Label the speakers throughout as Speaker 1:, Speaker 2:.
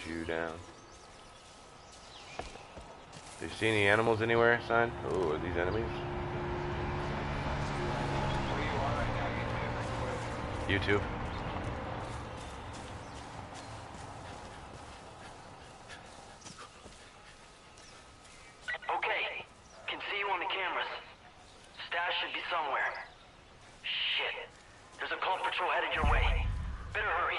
Speaker 1: you down. Do you see any animals anywhere, son? Oh, are these enemies? YouTube.
Speaker 2: Okay, can see you on the cameras. Stash should be somewhere. Shit, there's a cult patrol headed your way. Better hurry.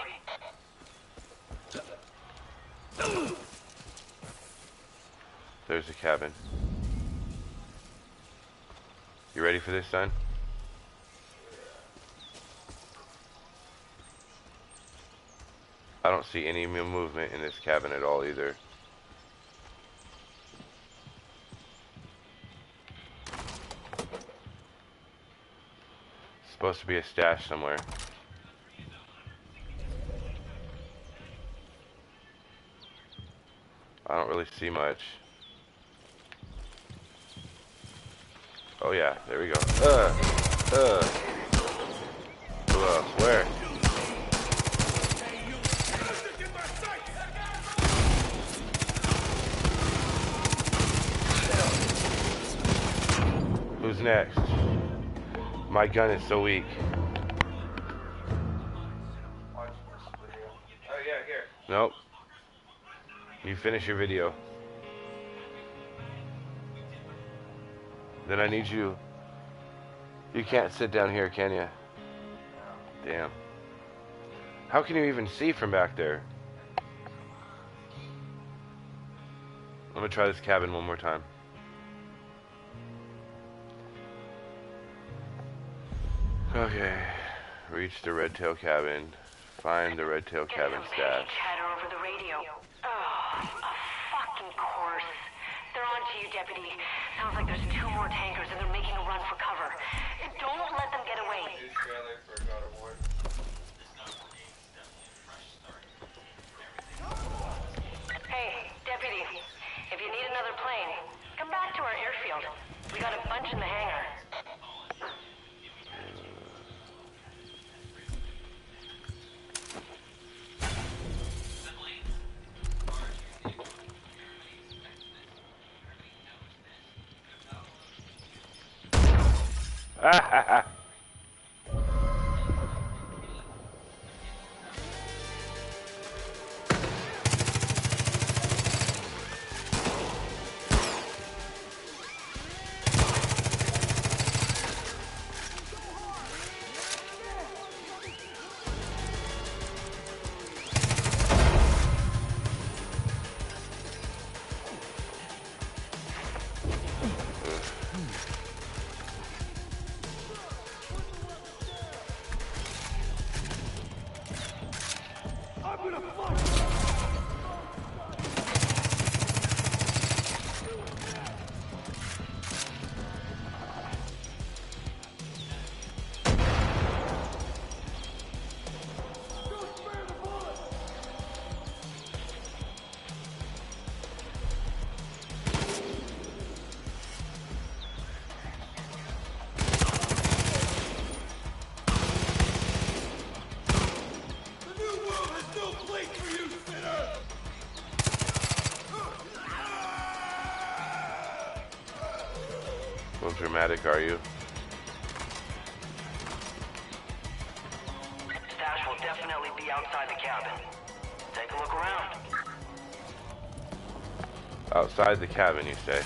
Speaker 1: There's a cabin. You ready for this, son? I don't see any movement in this cabin at all either. It's supposed to be a stash somewhere. I don't really see much. Oh yeah, there we go. Where? Who's next? My gun is so weak.
Speaker 3: Oh yeah, here.
Speaker 1: Nope. You finish your video. Then I need you. You can't sit down here, can you? Damn. How can you even see from back there? I'm gonna try this cabin one more time. Okay. Reach the red tail cabin. Find the red tail cabin stash.
Speaker 4: Chatter over the radio. Oh, of fucking course. They're on to you, Deputy. Sounds like there's 2 more tankers and they're making a run for cover. Don't let them get away.
Speaker 3: News trailer for God of War.
Speaker 4: Hey, Deputy. If you need another plane, come back to our airfield. We got a bunch in the hangar.
Speaker 1: How dramatic are you?
Speaker 2: Stash will definitely be outside the cabin. Take a look around.
Speaker 1: Outside the cabin, you say?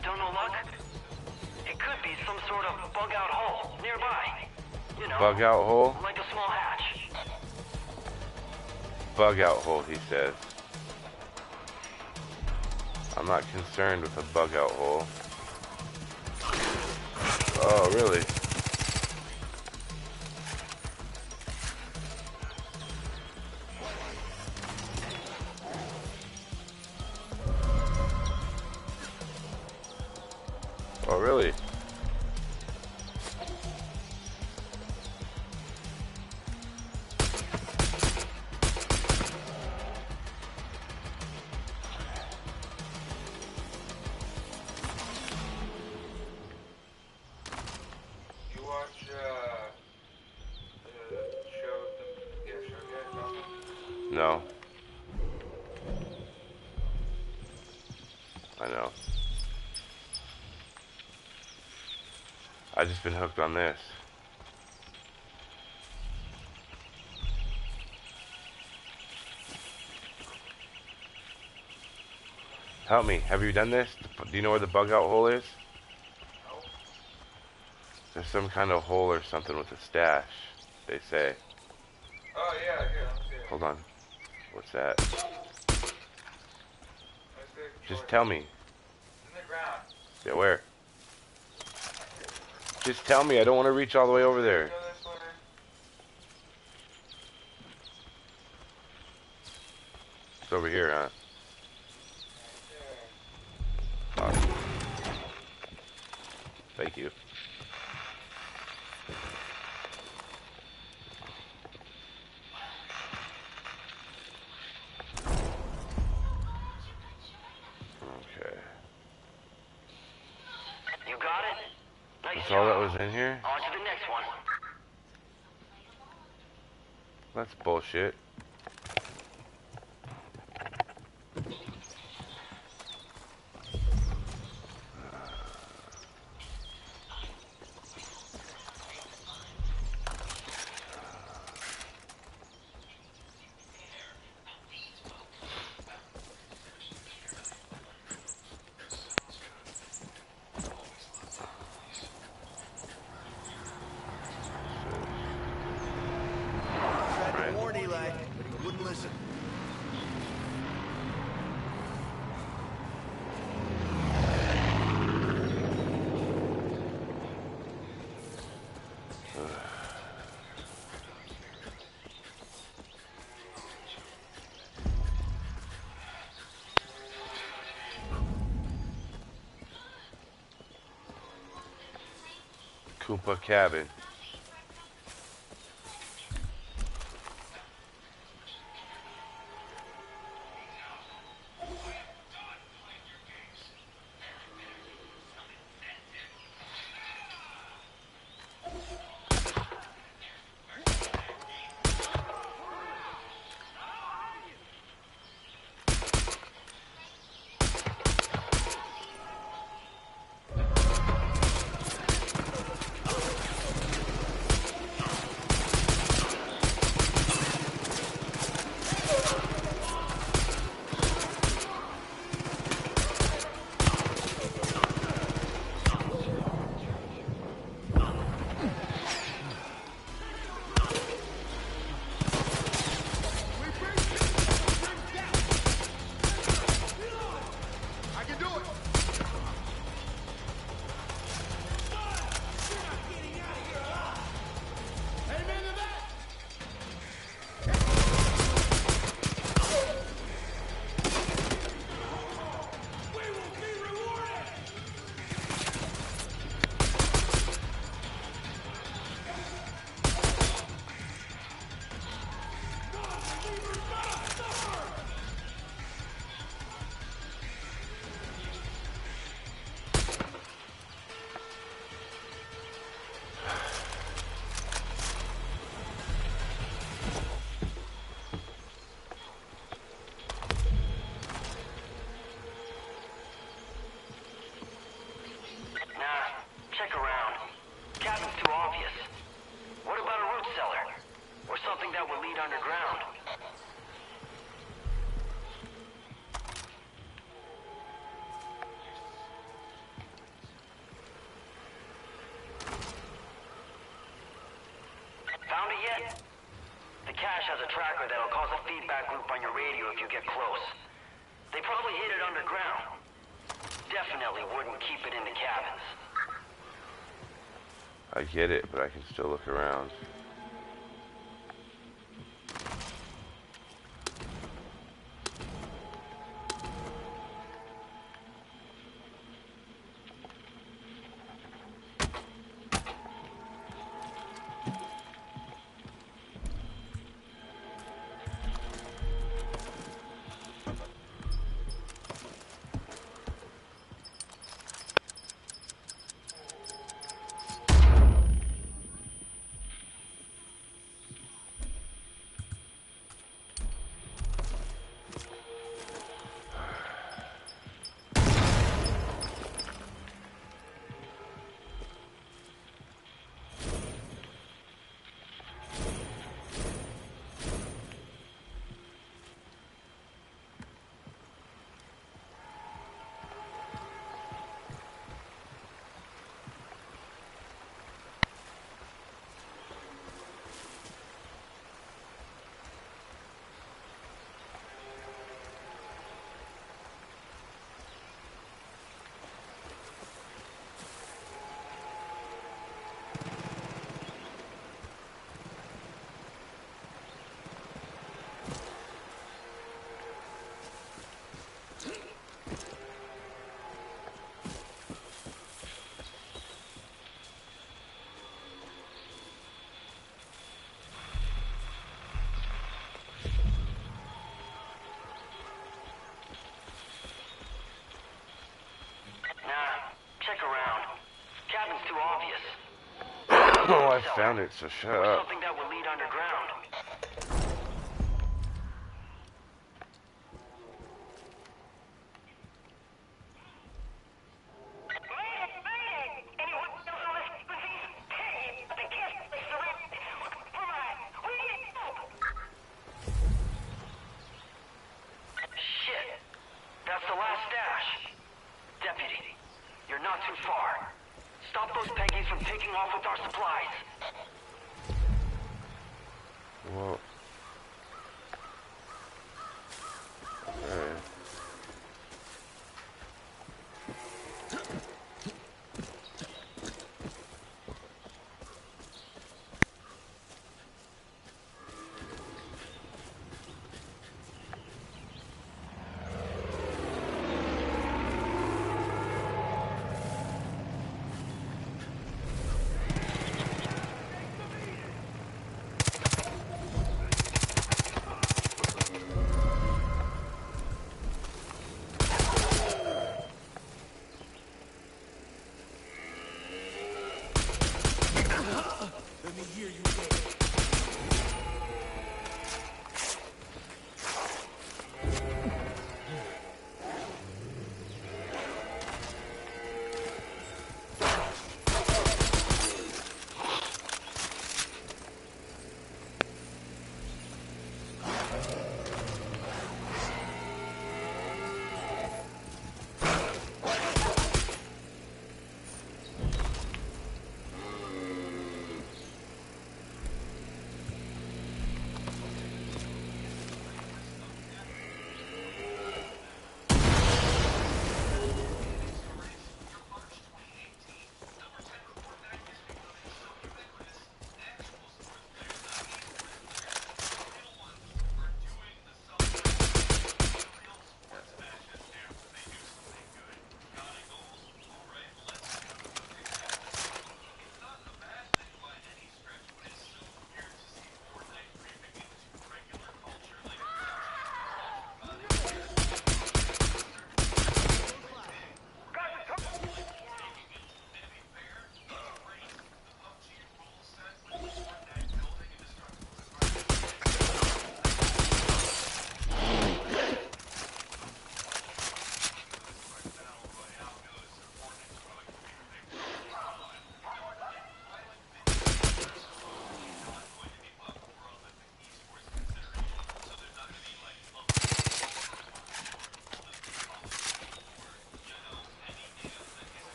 Speaker 2: Still no luck? It could be some sort of bug-out hole nearby. You know,
Speaker 1: Bug out hole?
Speaker 2: like a small hatch.
Speaker 1: Bug out hole, he says. I'm not concerned with a bug out hole. Oh, really? Oh, really?
Speaker 3: You watch
Speaker 1: No. I know. I just been hooked on this. Help me. Have you done this? Do you know where the bug out hole is? There's some kind of hole or something with a stash, they say.
Speaker 3: Oh, yeah, here, let me see it.
Speaker 1: Hold on. What's that?
Speaker 3: Let me see it.
Speaker 1: Just tell me.
Speaker 3: It's in the ground.
Speaker 1: Yeah, where? Just tell me. I don't want to reach all the way over there.
Speaker 3: Go this way.
Speaker 1: It's over here, huh?
Speaker 3: Right
Speaker 1: Fuck. Thank you. Okay.
Speaker 2: You got it? Nice
Speaker 1: That's all that
Speaker 2: job.
Speaker 1: was in here?
Speaker 2: On to the next one.
Speaker 1: That's bullshit.
Speaker 5: Tried to warn Eli, but he wouldn't listen.
Speaker 1: Koopa cabin.
Speaker 2: Check around. Cabin's too obvious. What about a root cellar? Or something that will lead underground? Found it yet? The cache has a tracker that'll cause a feedback loop on your radio if you get close. They probably hid it underground. Definitely wouldn't keep it in the cabins.
Speaker 1: I get it, but I can still look around. I found it, so shut
Speaker 2: or
Speaker 1: up.
Speaker 2: something that will lead underground. Shit! That's the last stash. Deputy, you're not too far. Stop those Peggies from taking off with our supplies.
Speaker 1: Whoa. Alright.
Speaker 5: Let me hear you say it.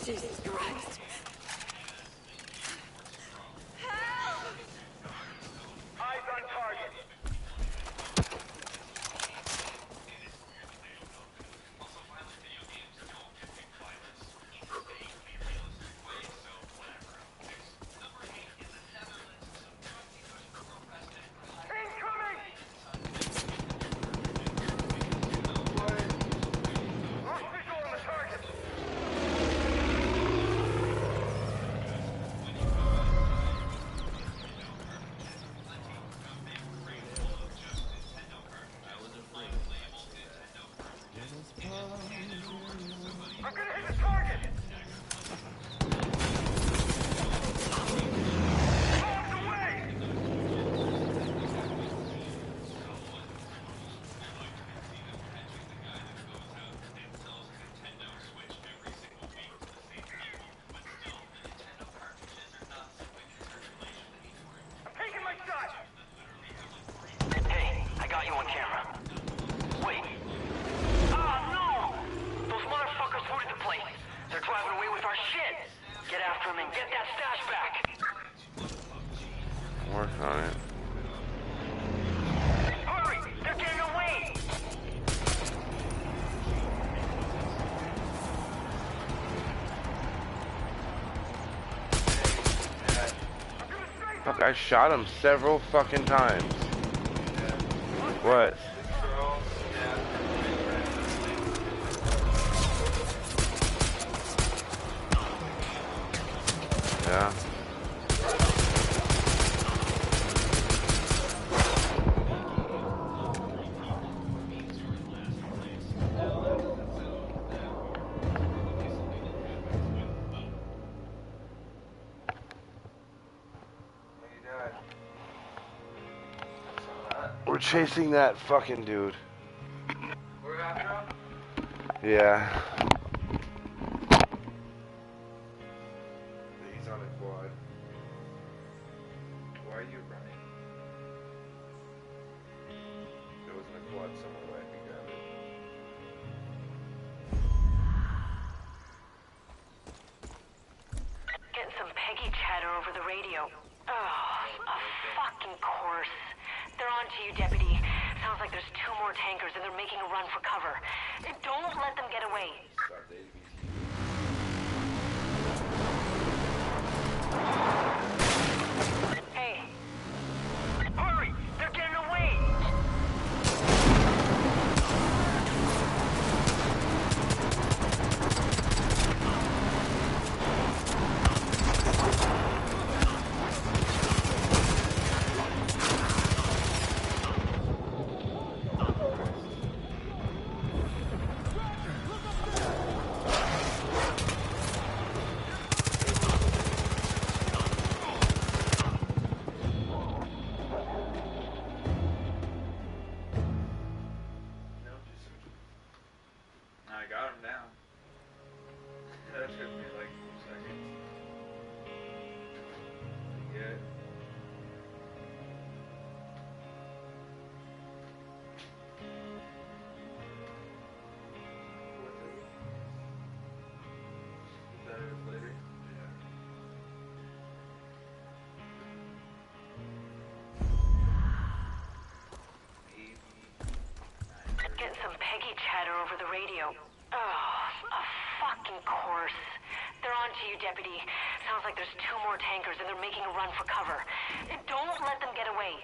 Speaker 4: Jesus Christ.
Speaker 2: Eyes on target. Hey, I got you on camera. Wait. Ah, no! Those motherfuckers looted the place. They're driving away with our shit. Get after them and get that stash back.
Speaker 1: Work on it.
Speaker 2: Hurry! They're getting away!
Speaker 1: Fuck, I shot him several fucking times. What? Yeah. We're chasing that fucking dude.
Speaker 3: We're after him?
Speaker 1: Yeah. He's on a quad.
Speaker 3: Why are you running?
Speaker 1: There wasn't a quad somewhere where I could grab it.
Speaker 4: Getting some Peggy chatter over the radio. Oh, of fucking course. They're on to you, Deputy. Sounds like there's 2 more tankers and they're making a run for cover. Don't let them get away. Hey.
Speaker 2: Hurry! They're getting away!
Speaker 3: I got him down. That took me like 2 seconds. Yeah. Is that it later?
Speaker 4: Getting some Peggy chatter over the radio. Oh, of fucking course. They're on to you, Deputy. Sounds like there's 2 more tankers and they're making a run for cover. Don't let them get away.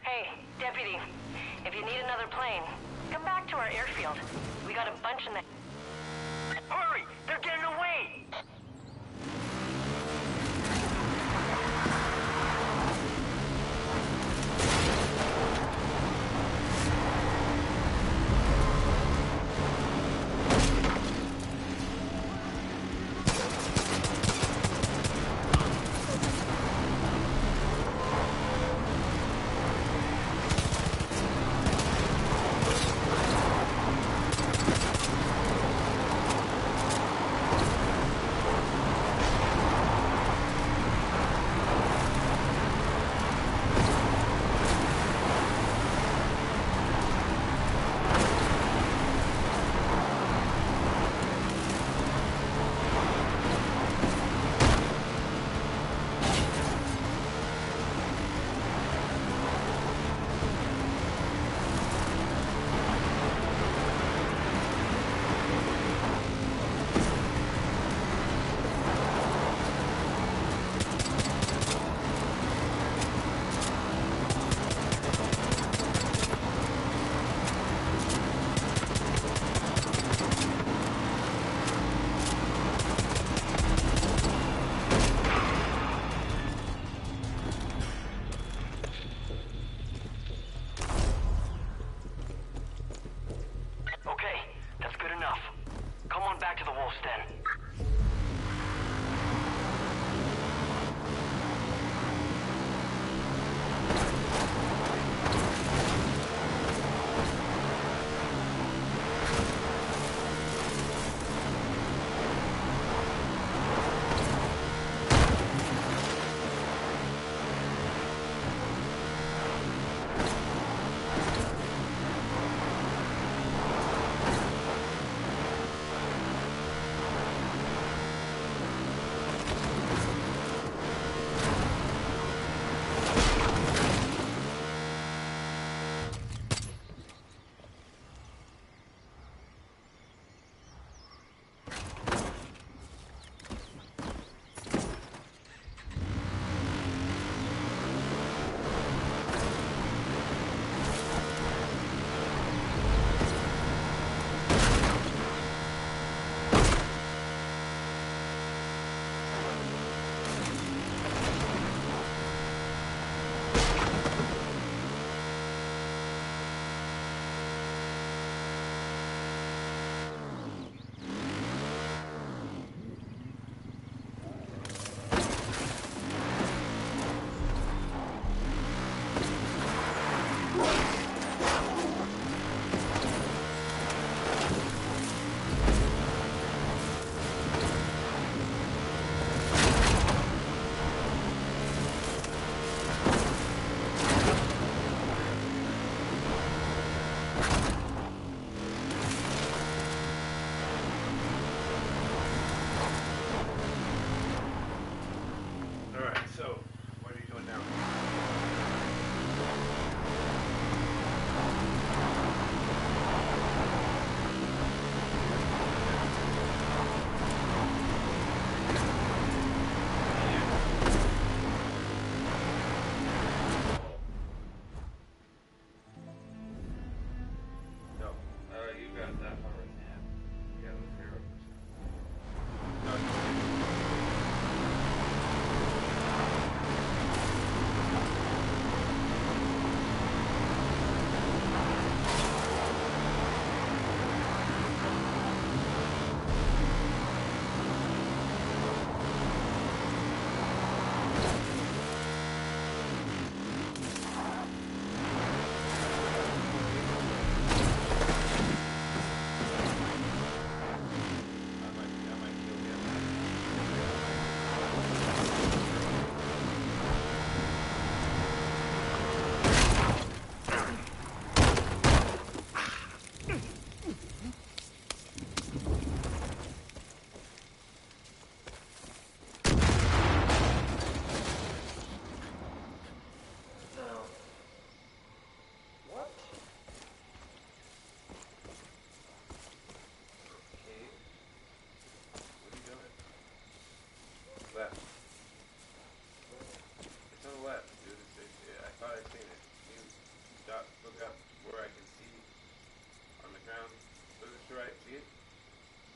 Speaker 4: Hey, Deputy. If you need another plane, come back to our airfield. We got a bunch in the...
Speaker 2: Hurry! They're getting away!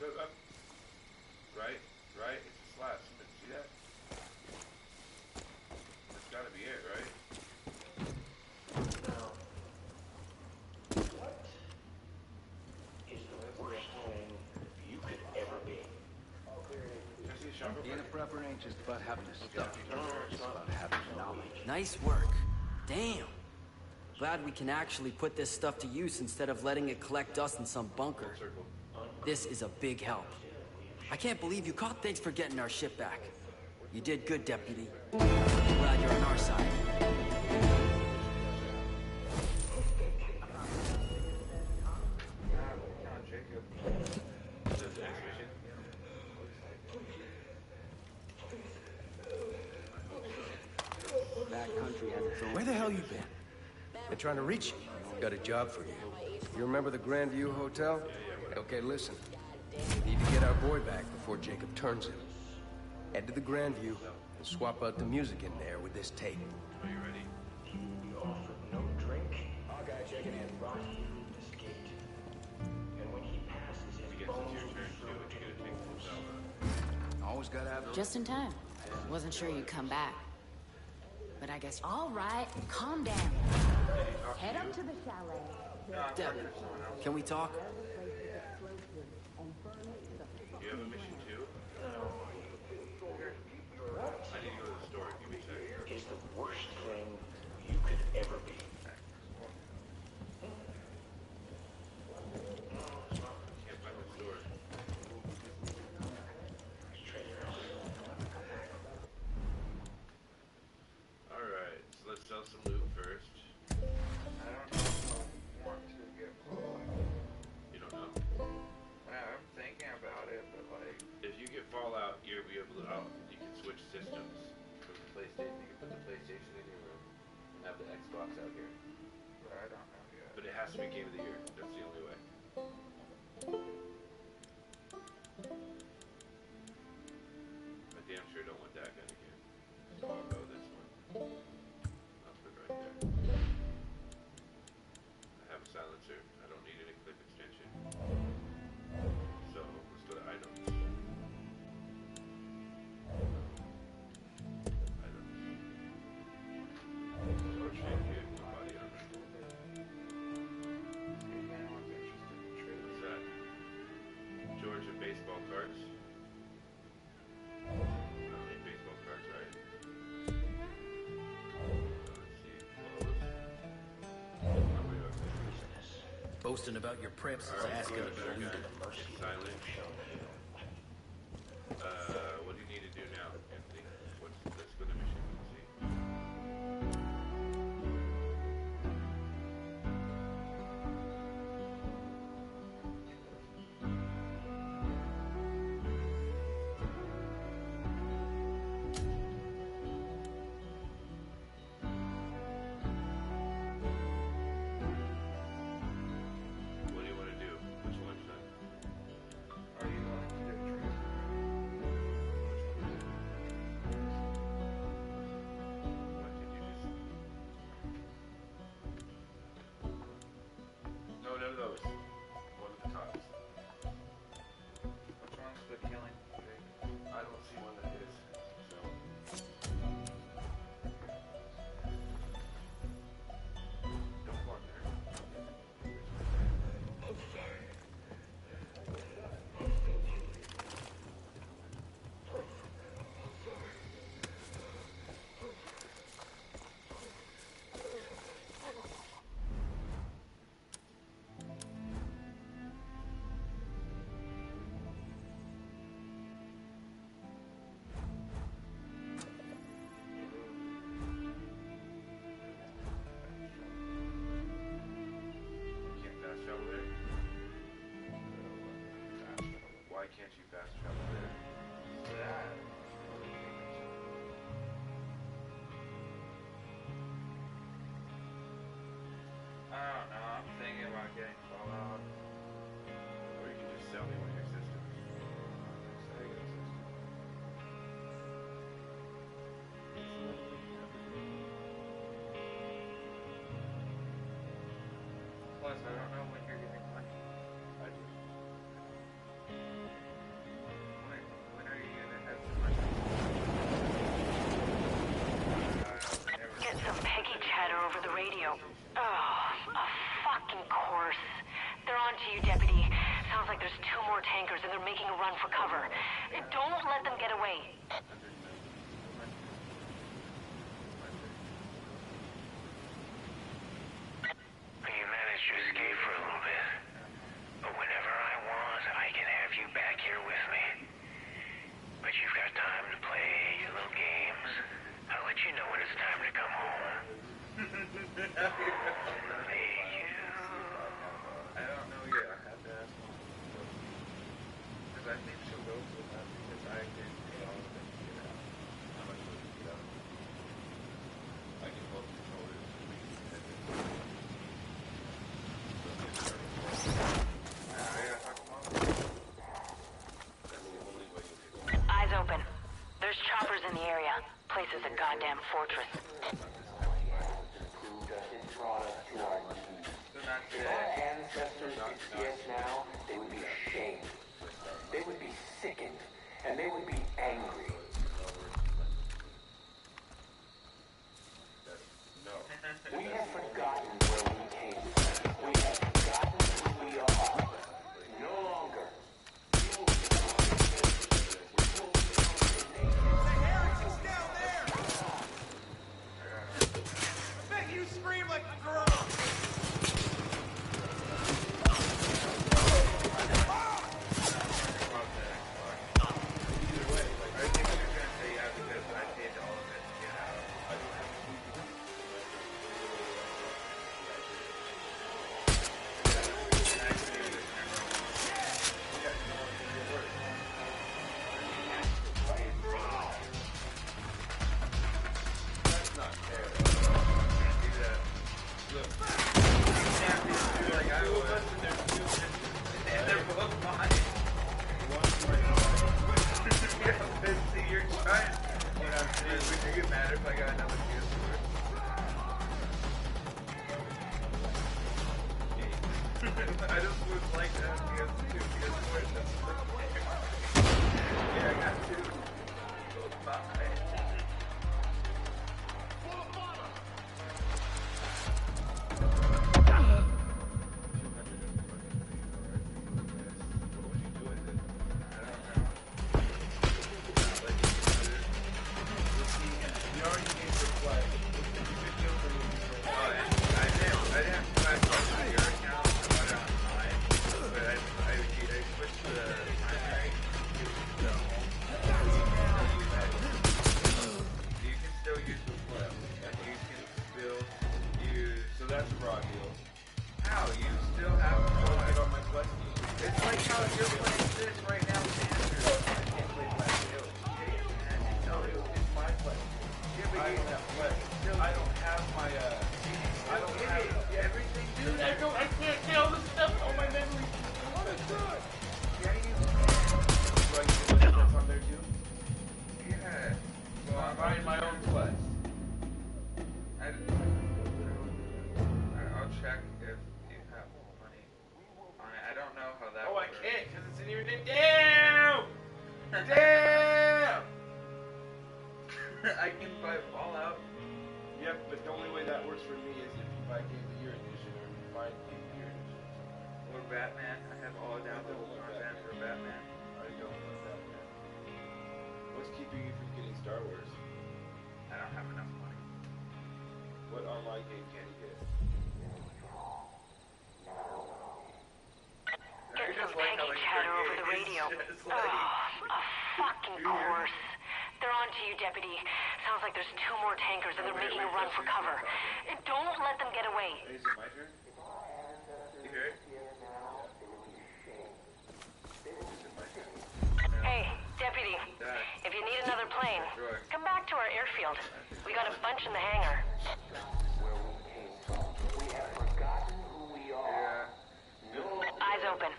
Speaker 1: Go up. Right, right. It's a slab. See that? That's gotta be it, right?
Speaker 6: Being a prepper ain't just about having the stuff. It's about having the knowledge.
Speaker 7: Nice work. Damn. Glad we can actually put this stuff to use instead of letting it collect dust in some bunker. This is a big help. I can't believe you caught. Thanks for getting our ship back. You did good, Deputy. Glad you're on our side.
Speaker 6: Where the hell you been? Been trying to reach you. Got a job for you. You remember the Grandview Hotel? Okay, listen. Need to get our boy back before Jacob turns him. Head to the Grandview and swap out the music in there with this tape.
Speaker 1: Are you ready?
Speaker 8: You offered no drink. Our guy checking in. Escaped. And when he passes his bones,
Speaker 1: Your turn to do what you gotta take full salvo.
Speaker 6: Always gotta have...
Speaker 9: Just in time. Wasn't sure you'd come back. But I guess... All right, calm down. Head up to the chalet.
Speaker 7: Deb, can we talk?
Speaker 1: Do you have a mission too? I need to go to the store. Give me a second.
Speaker 8: is the worst thing you could ever be.
Speaker 1: Can't find the store. Alright, so let's sell some loot first.
Speaker 3: I don't know if I want to get Fallout.
Speaker 1: You don't know.
Speaker 3: I'm thinking about it, but like,
Speaker 1: If you get Fallout, you'll be able to. You can switch systems from the PlayStation. You can put the PlayStation in your room and have the Xbox out here.
Speaker 3: but I don't know yet.
Speaker 1: But it has to be Game of the Year. That's the only way. I damn sure don't want that gun again. So I'll go this one. I'll put it right there. I have a silencer. I don't need any clip extension. So let's go to items. Items. Torch kit, body armor.
Speaker 3: If anyone's interested in trading.
Speaker 1: What's that? Georgia baseball cards. I don't need baseball cards, right? Let's see. Clothes. Oh, wait, okay.
Speaker 6: Boasting about your preps is
Speaker 1: Alright,
Speaker 6: asking
Speaker 1: go
Speaker 6: to
Speaker 1: ahead,
Speaker 6: be
Speaker 1: shotgun.
Speaker 6: weeded.
Speaker 1: Silent. What do you need to do now, Anthony? Let's go to mission. Let's see. What do you want to do? Which one, son?
Speaker 3: Are you willing to get traded?
Speaker 1: Why can't you just... No, none of those. One of the tops.
Speaker 3: Which one's the killing thing?
Speaker 1: I don't see one that is. So. Don't go on there. Can't fast travel there? Why can't you fast travel there?
Speaker 3: That. I don't know. I'm thinking about getting Fallout.
Speaker 1: Or you can just sell me one of your systems.
Speaker 3: Sega system. Plus, I don't know when you're getting money.
Speaker 1: I do.
Speaker 4: there's two more tankers and they're making a run for cover. Don't let them get away.
Speaker 8: You managed to escape for a little bit. But whenever I want, I can have you back here with me. But you've got time to play your little games. I'll let you know when it's time to come home.
Speaker 3: I don't know yet. I have to ask mom. Because I think she'll go for that because I can pay all of it to get out. How much will it get out? I can both control it. I gotta talk to mom. That's the only way you can.
Speaker 4: Eyes open. There's choppers in the area. Place is a goddamn fortress.
Speaker 8: If our ancestors could see us now, they would be ashamed. They would be sickened. And they would be angry. We have forgotten where we came from. We have forgotten who we are. No longer.
Speaker 5: You scream like a girl! I just would like to have PS2, yeah, I got two. Bye. I can buy Fallout.
Speaker 10: Yep, but the only way that works for me is if you buy Game of the Year edition or you find Game of the Year edition.
Speaker 3: Or Batman. I have all downloadable content for Batman.
Speaker 10: I don't want Batman. What's keeping you from getting Star Wars?
Speaker 3: I don't have enough money.
Speaker 10: What online game can you get?
Speaker 4: Get some Peggy chatter over the radio. Oh, a fucking course. They're on to you, Deputy. Sounds like there's two more tankers and they're making a run for cover. Don't let them get away.
Speaker 3: Is it my turn? You hear it?
Speaker 4: Hey, Deputy. If you need another plane, come back to our airfield. We got a bunch in the hangar. Eyes open.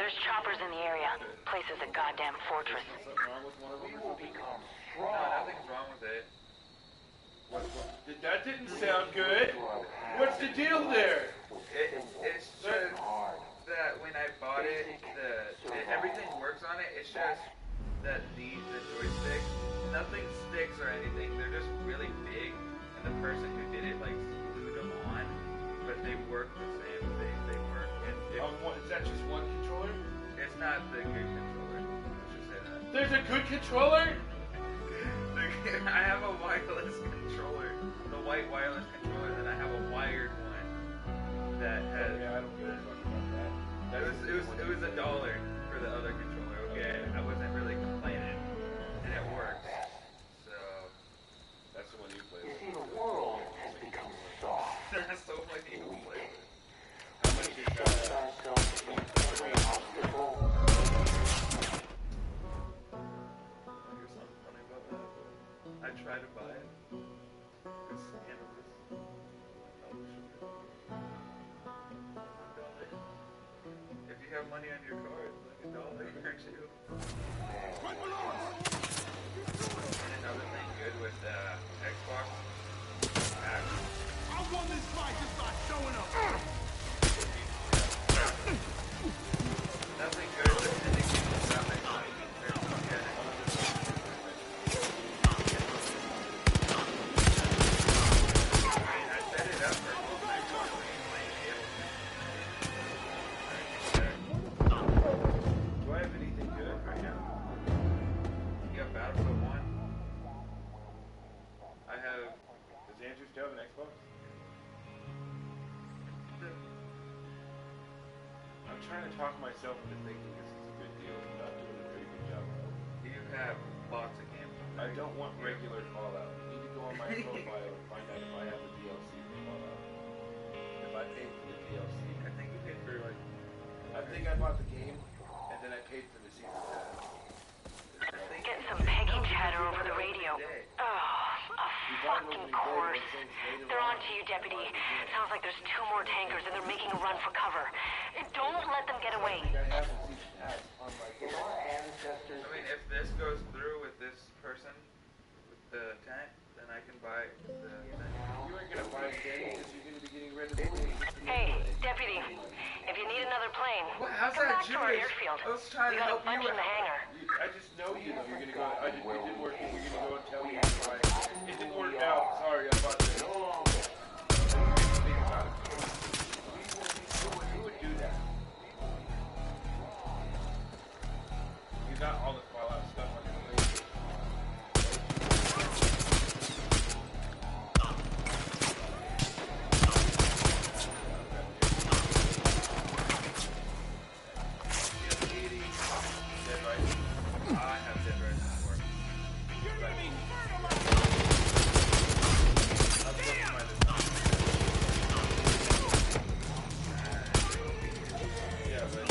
Speaker 4: There's choppers in the area. Place is a goddamn fortress.
Speaker 10: Something wrong with one of them?
Speaker 3: No, nothing's wrong with it.
Speaker 10: That didn't sound good. What's the deal there?
Speaker 3: It's just that when I bought it, everything works on it. It's just that the joystick, nothing sticks or anything. They're just really big, and the person who did it like glued them on, but they work the same. They work.
Speaker 10: Is that just one controller?
Speaker 3: It's got the good controller. Let's just say that.
Speaker 10: There's a good controller?
Speaker 3: I have a wireless controller, the white wireless controller, and I have a wired one that has.
Speaker 10: Yeah, I don't give a fuck about that.
Speaker 3: It was $1 for the other controller. Okay, I wasn't really complaining, and it works. So
Speaker 10: that's the one you play with.
Speaker 2: You see, the world has become soft.
Speaker 3: That's so many people play with.
Speaker 10: How much is that?
Speaker 2: Every obstacle.
Speaker 3: Here's something funny about that. I tried to buy it. It's scandalous. If you have money on your card, like $1 hurts you. And another thing good with Xbox.
Speaker 5: I won this fight just by showing up.
Speaker 3: Nothing good with anything without Xbox. There's no good. I set it up for Xbox playing
Speaker 10: Do I have anything good right now?
Speaker 3: You got Battlefield 1. I have.
Speaker 10: Does Andrew still have an Xbox? I'm trying to talk myself into thinking this is a good deal without doing a very good job.
Speaker 3: You have lots of games.
Speaker 10: I don't want regular Fallout. You need to go on my profile and find out if I have the DLC for Fallout. If I paid for the DLC.
Speaker 3: I think you paid for like.
Speaker 10: I think I bought the game and then I paid for the season pass.
Speaker 4: Getting some pegging chatter over the radio. Oh, a fucking course. They're on to you, Deputy. Sounds like there's 2 more tankers and they're making a run for cover. Don't let them get away.
Speaker 10: I have the season pass on my game.
Speaker 3: I mean, if this goes through with this person, with the tank, then I can buy the thing.
Speaker 10: You ain't gonna buy a game because you're gonna be getting rid of the game.
Speaker 4: Hey, Deputy, if you need another plane,
Speaker 3: What? How's
Speaker 4: come
Speaker 3: that
Speaker 4: back to our
Speaker 3: Jewish?
Speaker 4: airfield.
Speaker 3: I was trying
Speaker 4: We
Speaker 3: to
Speaker 4: got a
Speaker 3: help
Speaker 4: bunch
Speaker 3: you
Speaker 4: in the
Speaker 3: out.
Speaker 4: hangar.
Speaker 10: I just know you though. You're gonna go. It didn't work. You're gonna go and tell me. It didn't work out. Sorry, I bought this. Think about it. Who would do that? You got all the Fallout stuff on your list.
Speaker 3: You have 80. Dead Rising. I have Dead Rising 4. I'll go to my list. Yeah, but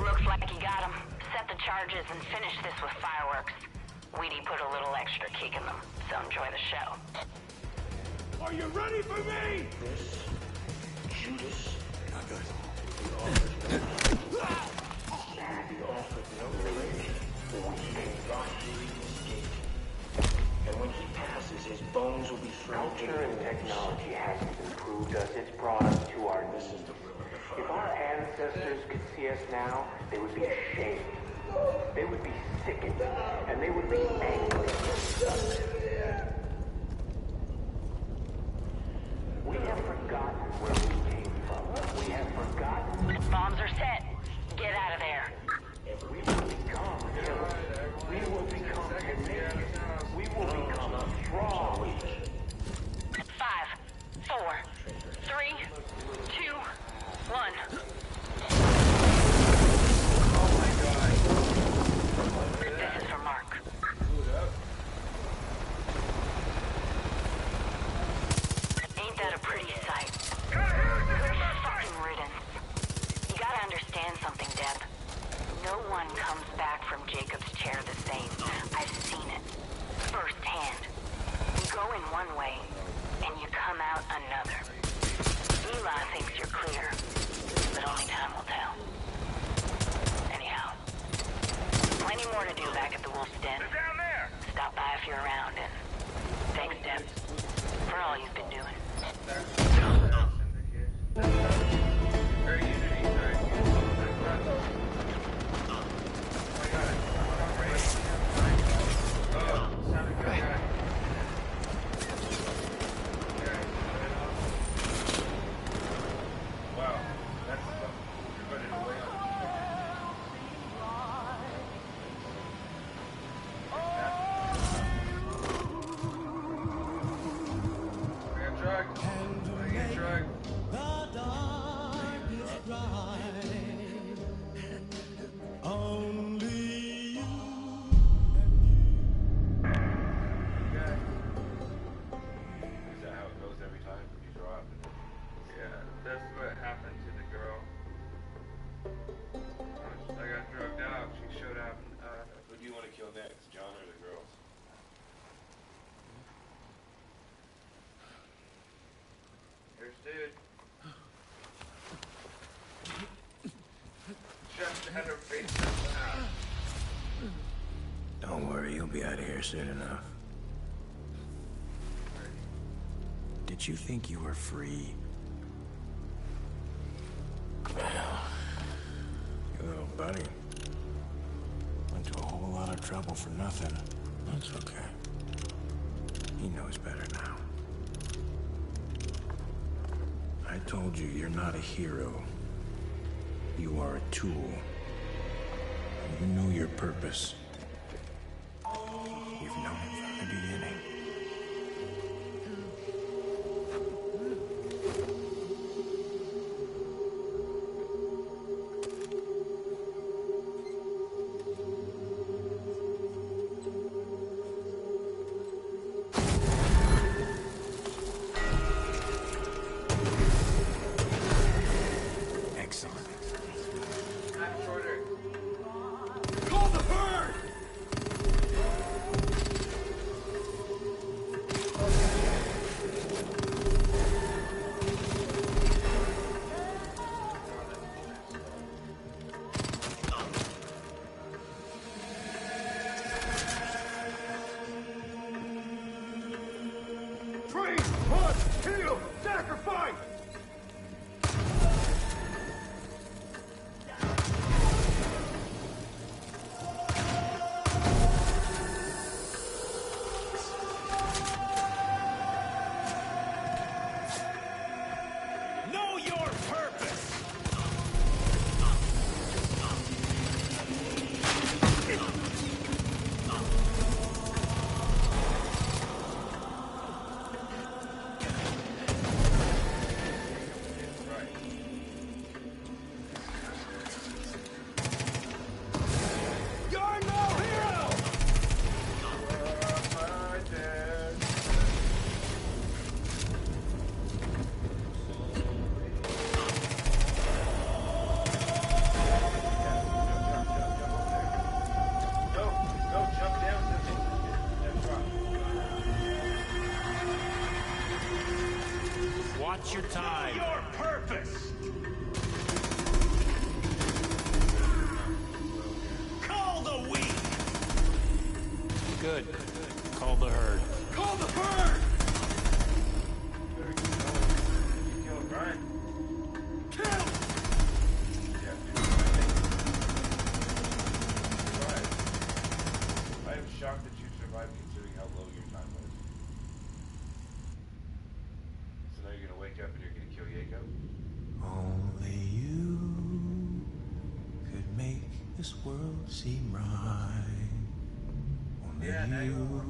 Speaker 4: Looks like you got him. Set the charges and finish this with fireworks. Weedy put a little extra kick in them, so enjoy the show.
Speaker 5: Are you ready for me? This Judas. Not good. He offered no relief, or he can rightly escape. And when he passes, his bones will be thrown.
Speaker 8: Culture and technology hasn't improved us. It's brought us to our knees. If our ancestors could see us now, they would be ashamed. They would be sickened. And they would be angry. We have forgotten where we came from. We have forgotten.
Speaker 4: Bombs are set. Get out of there.
Speaker 8: We will become killers. We will become tenacious. We will become strong.
Speaker 4: 5, 4, 3, 2, 1. This is for Mark. Ain't that a pretty sight? Good fucking riddance. You gotta understand something, Deb. No one comes back from Jacob's chair the same. I've seen it. Firsthand. You go in one way, and you come out another. Eli thinks you're clear, but only time will tell. Anyhow, plenty more to do back at the Wolf's Den.
Speaker 8: Down there!
Speaker 4: Stop by if you're around, and thanks, Deb, for all you've been doing.
Speaker 3: Or Unity, sorry. Oh, sounded good, guy. Wow, that's you're running away on. We got drugged. We got drugged.
Speaker 10: Is that how it goes every time? You draw out and
Speaker 3: Yeah, that's what happened to the girl. I got drugged out. She showed up.
Speaker 10: who do you want to kill next, John or the girls?
Speaker 3: Here's dude. Just had her face out.
Speaker 6: Don't worry, you'll be out of here soon enough. Did you think you were free? Well, your little buddy went to a whole lot of trouble for nothing. That's okay. He knows better now. I told you, you're not a hero. You are a tool. You know your purpose. You've known it from the beginning. Excellent.
Speaker 3: I'm shorter.
Speaker 5: Call the bird!
Speaker 11: What's your time? Your purpose! Call the weak! Good. Call the herd. Call the herd!
Speaker 10: Kill Brian.
Speaker 11: Kill!
Speaker 10: I am shocked that you survived considering how low your time was. So now you're gonna wake up and you're gonna kill Jacob?
Speaker 11: Only you could make this world seem right. Only
Speaker 3: Yeah, now you
Speaker 11: you
Speaker 3: watch.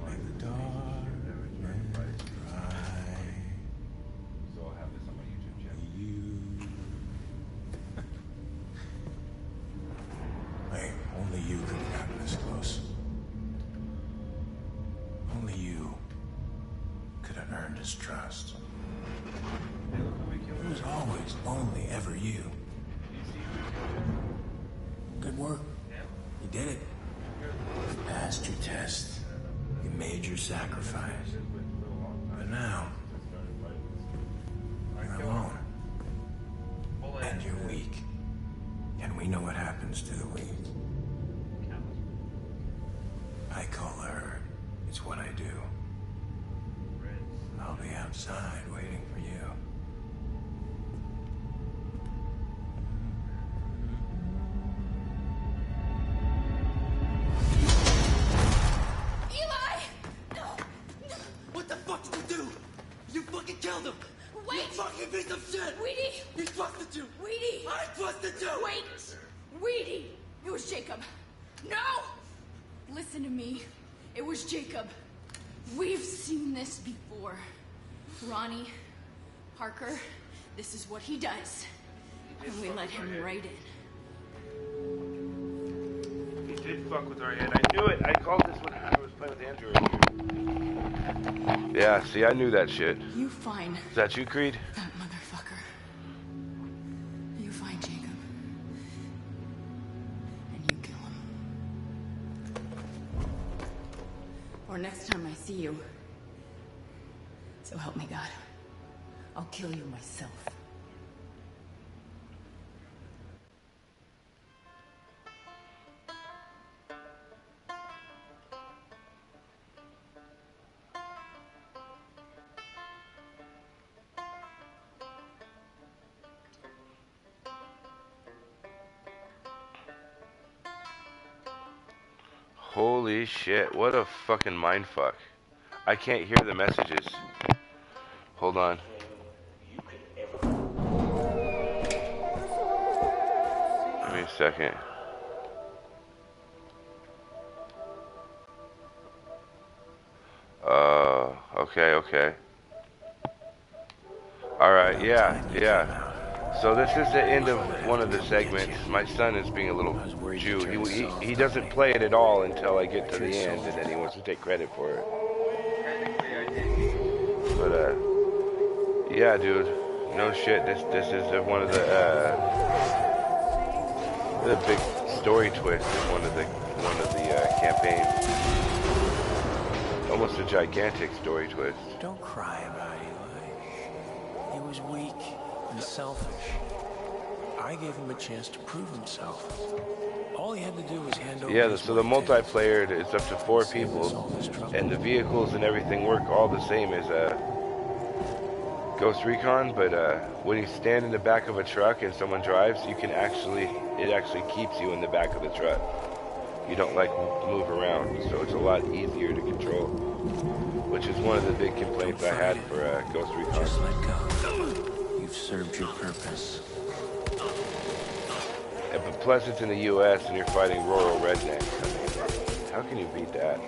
Speaker 11: make the darkness bright.
Speaker 10: So I'll have this on my YouTube channel.
Speaker 11: You. Hey, only you could have gotten this close. Only you could have earned his trust. It was always only ever you. Good work. You did it. You passed your test. You made your sacrifice. But now, you're alone. And you're weak. And we know what happens to the weak. I call the herd. It's what I do. I'll be outside waiting for you.
Speaker 9: Eli!
Speaker 7: What the fuck did you do? You fucking killed him!
Speaker 9: Wait!
Speaker 7: You fucking piece of shit!
Speaker 9: Weedy!
Speaker 7: He trusted you!
Speaker 9: Weedy!
Speaker 7: I trusted you!
Speaker 9: Wait! Weedy! It was Jacob. No! Listen to me. It was Jacob. We've seen this before. Ronnie, Parker, this is what he does. And we let him right in.
Speaker 10: He did fuck with our head. I knew it. I called this when I was playing with Andrew earlier.
Speaker 1: Yeah, see, I knew that shit.
Speaker 9: You find
Speaker 1: Is that you, Creed?
Speaker 9: that motherfucker. You find Jacob. And you kill him. Or next time I see you. So help me God. I'll kill you myself.
Speaker 1: Holy shit, what a fucking mindfuck. I can't hear the messages. Hold on. Give me a second. Okay. Alright, yeah. So this is the end of one of the segments. My son is being a little Jew. He doesn't play it at all until I get to the end, and then he wants to take credit for it. But yeah, dude, no shit. This is one of the big story twists in one of the campaigns. Almost a gigantic story twist.
Speaker 11: Don't cry about Eli. He was weak and selfish. I gave him a chance to prove himself. All he had to do was hand over.
Speaker 1: Yeah, so the multiplayer is up to 4 people, and the vehicles and everything work all the same as Ghost Recon, but when you stand in the back of a truck and someone drives, it actually keeps you in the back of the truck. You don't like move around, so it's a lot easier to control, which is one of the big complaints I had for Ghost Recon.
Speaker 11: Just let go. You've served your purpose.
Speaker 1: And, but plus it's in the U.S. and you're fighting rural rednecks. I mean, how can you beat that?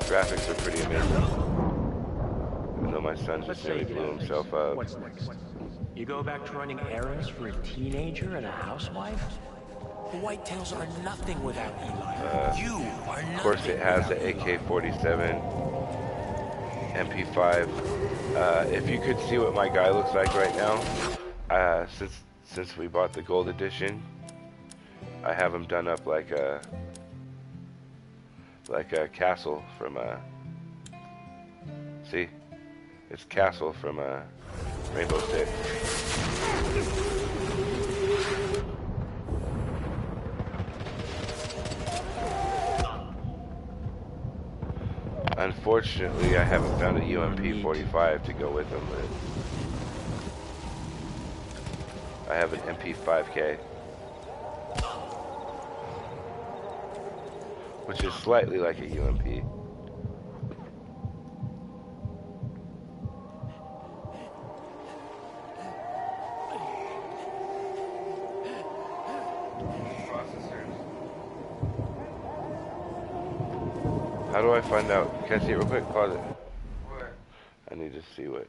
Speaker 1: Graphics are pretty amazing. Even though my son just nearly blew himself up.
Speaker 12: What's next? You go back to running errands for a teenager and a housewife? The Whitetails are nothing without Eli. You are nothing.
Speaker 1: Of course, it has the AK-47, MP5. If you could see what my guy looks like right now, since we bought the gold edition, I have him done up like like a Castle from see? It's Castle from Rainbow Six. Unfortunately, I haven't found a UMP-45 to go with them, but I have an MP5K, which is slightly like a UMP. How do I find out? Can I see it real quick? Pause it.
Speaker 3: What?
Speaker 1: I need to see what.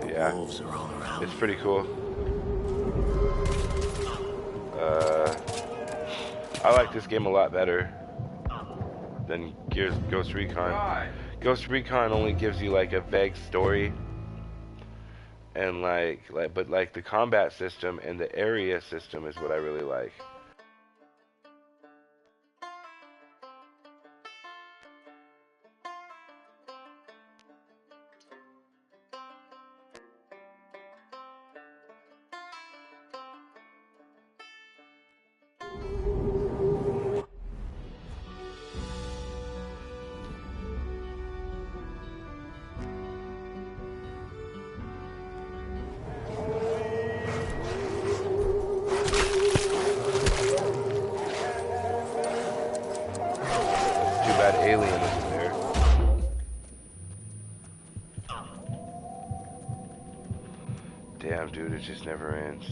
Speaker 1: Yeah.
Speaker 11: Wolves are all around.
Speaker 1: It's pretty cool. I like this game a lot better than Ghost Recon.
Speaker 3: Why?
Speaker 1: Ghost Recon only gives you like a vague story, and but the combat system and the area system is what I really like. Alien isn't there. Damn, dude, it just never ends.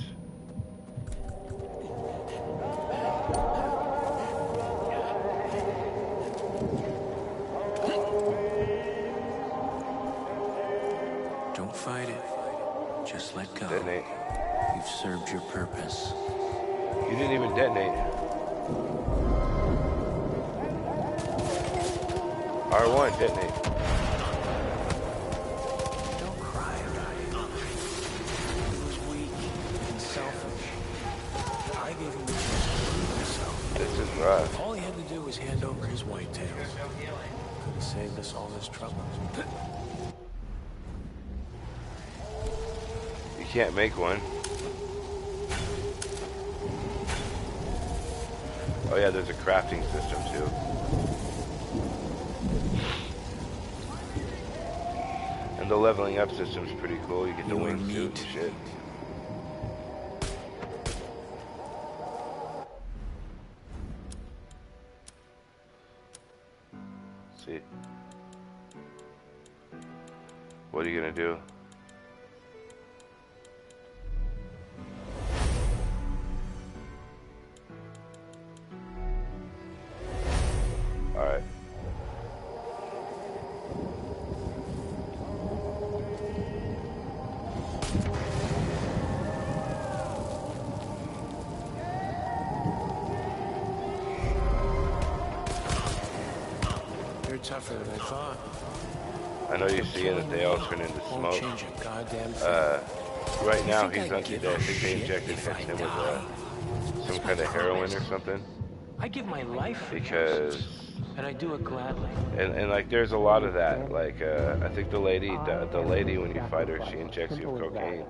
Speaker 11: Don't fight it. Just let go.
Speaker 1: Detonate.
Speaker 11: You've served your purpose.
Speaker 1: You didn't even detonate. R1, detonate.
Speaker 11: Don't cry about it. He was weak and selfish. I gave him the chance to prove himself.
Speaker 1: This is rough.
Speaker 11: All he had to do was hand over his whitetails. Could have saved us all this trouble.
Speaker 1: You can't make one. Oh yeah, there's a crafting system too. And the leveling up system's pretty cool. You get the wingsuit and shit. See. What are you gonna do? Alright.
Speaker 11: You're tougher than I thought.
Speaker 1: I know you're seeing that they all turn into
Speaker 11: Won't
Speaker 1: smoke.
Speaker 11: change a goddamn thing.
Speaker 1: Right now
Speaker 11: You think
Speaker 1: he's
Speaker 11: I'd
Speaker 1: on
Speaker 11: give
Speaker 1: today. I
Speaker 11: a
Speaker 1: think they
Speaker 11: shit
Speaker 1: injected
Speaker 11: if I
Speaker 1: him with
Speaker 11: die?
Speaker 1: some kind of heroin or something.
Speaker 12: I give my life for
Speaker 1: Because
Speaker 12: justice, and I do it gladly.
Speaker 1: and like there's a lot of that. Like I think the lady when you fight her, she injects you with cocaine,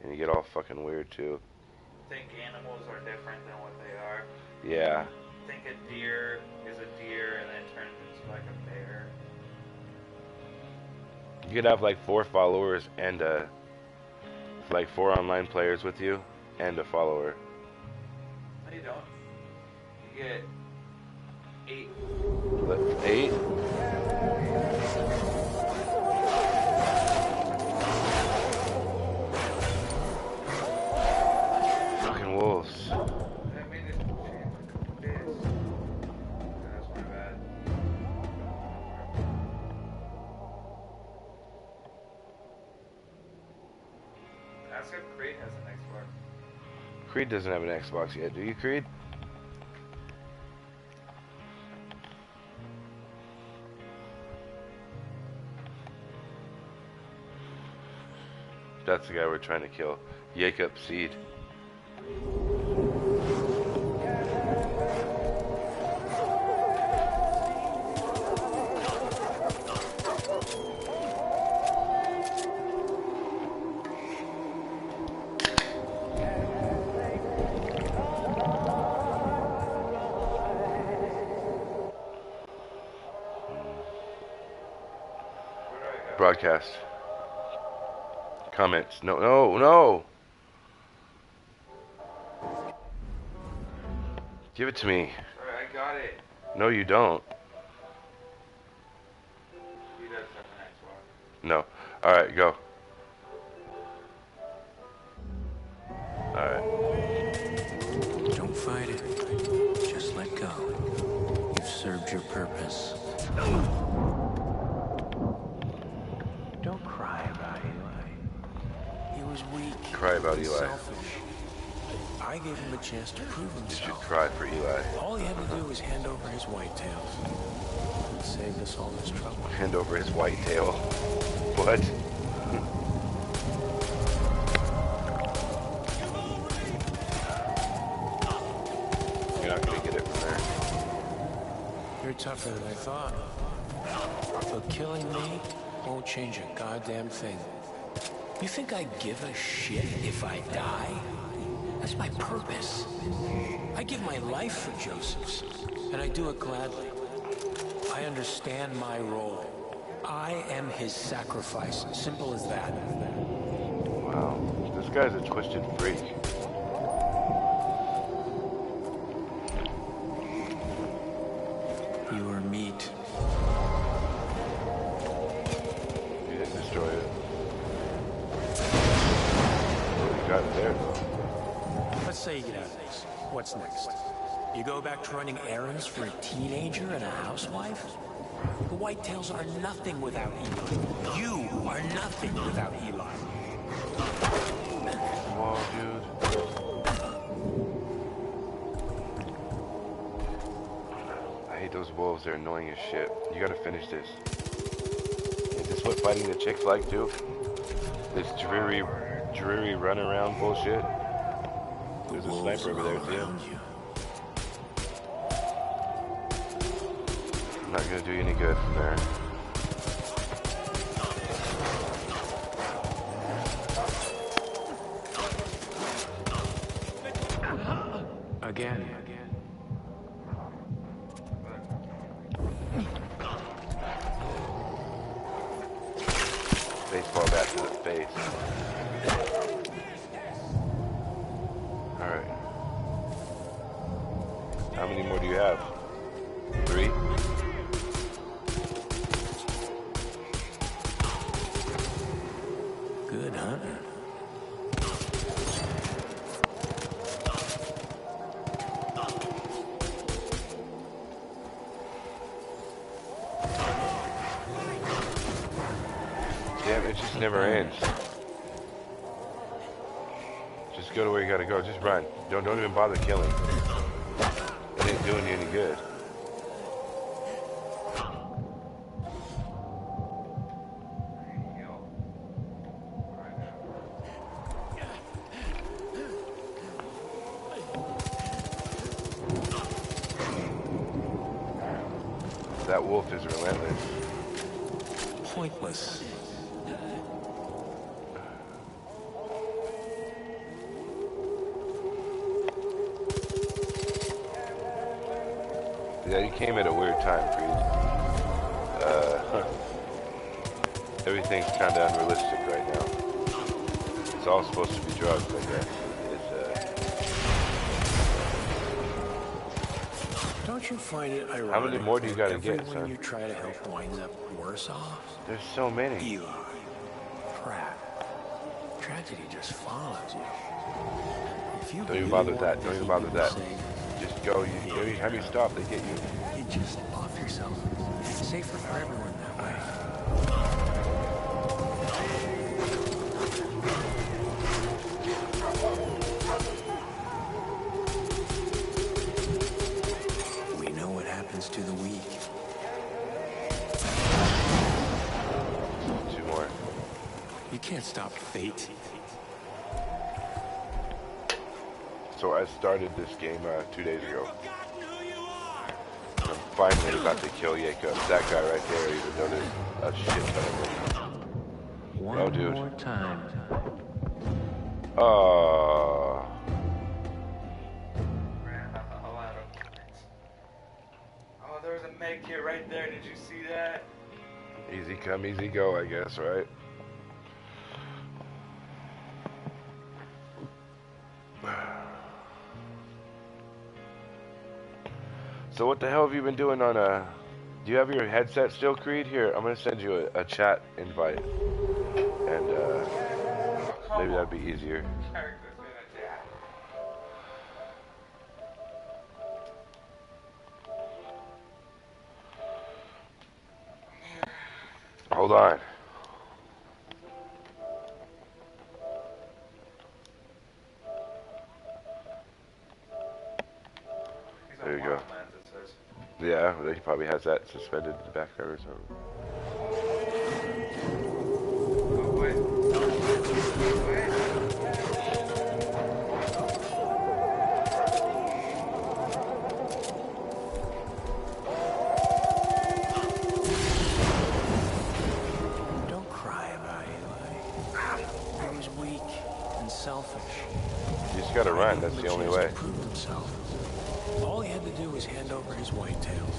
Speaker 1: and you get all fucking weird too.
Speaker 3: Think animals are different than what they are.
Speaker 1: Yeah.
Speaker 3: Think a deer is a deer and then turns into like a bear.
Speaker 1: You could have like 4 followers and like 4 online players with you and a follower.
Speaker 3: No, you don't. You get 8.
Speaker 1: 8? Fucking wolves.
Speaker 3: I mean, it's this. That's my bad. Ask if Creed has an Xbox.
Speaker 1: Creed doesn't have an Xbox yet, do you, Creed? That's the guy we're trying to kill. Jacob Seed. Broadcast. Comments. No, no, no! Give it to me.
Speaker 3: Alright, I got it.
Speaker 1: No, you don't.
Speaker 3: He does have an Xbox.
Speaker 1: No. Alright, go. Alright.
Speaker 11: Don't fight it. Just let go. You've served your purpose. Don't cry about Eli. He was weak.
Speaker 1: Cry about
Speaker 11: and
Speaker 1: Eli.
Speaker 11: selfish. I gave him a chance to prove
Speaker 1: You should
Speaker 11: himself.
Speaker 1: cry for Eli.
Speaker 11: All he had to do was hand over his whitetails. It saved us all this trouble.
Speaker 1: Hand over his white tail. What? You're not gonna get it from there.
Speaker 11: You're tougher than I thought. But killing me won't change a goddamn thing. You think I give a shit if I die? That's my purpose. I give my life for Joseph's, and I do it gladly. I understand my role. I am his sacrifice. Simple as that.
Speaker 1: Wow. This guy's a twisted freak.
Speaker 11: You are meat.
Speaker 1: You didn't destroy it. You got it there, though.
Speaker 11: Let's say you get out of this. What's next? You go back to running errands for a teenager and a housewife? The Whitetails are nothing without Eli. You are nothing without Eli.
Speaker 1: Come on, dude. I hate those wolves. They're annoying as shit. You gotta finish this. Is this what fighting the chicks like, too? This dreary run around bullshit? There's a sniper over there, too. Not gonna do you any good from there.
Speaker 12: Again.
Speaker 1: Baseball bat to the face. Alright. How many more do you have? 3?
Speaker 11: Good hunting.
Speaker 1: Damn, it just never ends. Just go to where you gotta go. Just run. Don't even bother killing. It ain't doing you any good. That wolf is relentless.
Speaker 11: Pointless.
Speaker 1: Yeah, you came at a weird time, Creed. Everything's kind of unrealistic right now. It's all supposed to be drugs, I guess.
Speaker 11: Don't you find it ironic?
Speaker 1: How many more do you gotta get,
Speaker 11: everyone
Speaker 1: son?
Speaker 11: you try to help winds up worse off?
Speaker 1: There's so many.
Speaker 11: Eli, Pratt, tragedy just follows you. If you
Speaker 1: Don't even
Speaker 11: really
Speaker 1: bother with that.
Speaker 11: wanted
Speaker 1: Don't
Speaker 11: to
Speaker 1: even bother
Speaker 11: keep
Speaker 1: with that.
Speaker 11: him safe,
Speaker 1: Just go. Every time you stop, they get you.
Speaker 11: you just off yourself. It's safer for everyone that way. We know what happens to the weak.
Speaker 1: 2 more.
Speaker 11: You can't stop fate.
Speaker 1: So I started this game 2 days ago. I'm finally about to kill Jacob. That guy right there, even though there's a shit ton of them.
Speaker 12: One more time.
Speaker 1: Oh.
Speaker 3: Oh, there was a med kit right there. Did you see that?
Speaker 1: Easy come, easy go, I guess, right? So what the hell have you been doing on do you have your headset still, Creed? Here, I'm gonna send you a chat invite. And maybe that'd be easier. Hold on. There you go. Yeah, he probably has that suspended in the background or something.
Speaker 11: Don't cry about Eli. He was weak and selfish.
Speaker 1: You just gotta run, that's the only way.
Speaker 11: Prove himself. All he had to do was hand over his whitetails.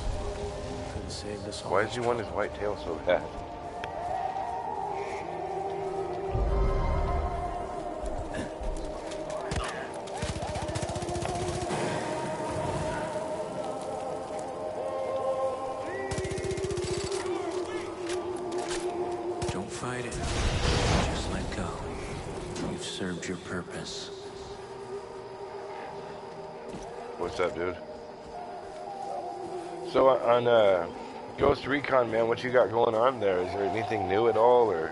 Speaker 11: Could have saved us all.
Speaker 1: Why does he want his white tail so bad?
Speaker 11: Don't fight it. Just let go. You've served your purpose.
Speaker 1: What's up, dude? So on Ghost Recon, man, what you got going on there? Is there anything new at all, or?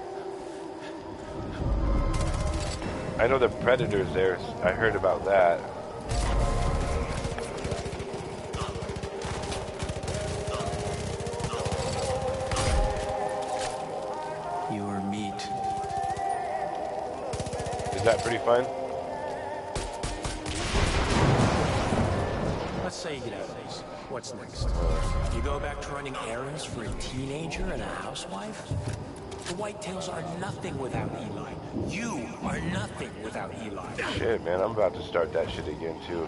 Speaker 1: I know the Predator's there. I heard about that.
Speaker 11: You are meat.
Speaker 1: Is that pretty fun?
Speaker 11: Let's say you get out of this. What's next? You go back to running errands for a teenager and a housewife? The Whitetails are nothing without Eli. You are nothing without Eli.
Speaker 1: Shit, man, I'm about to start that shit again, too.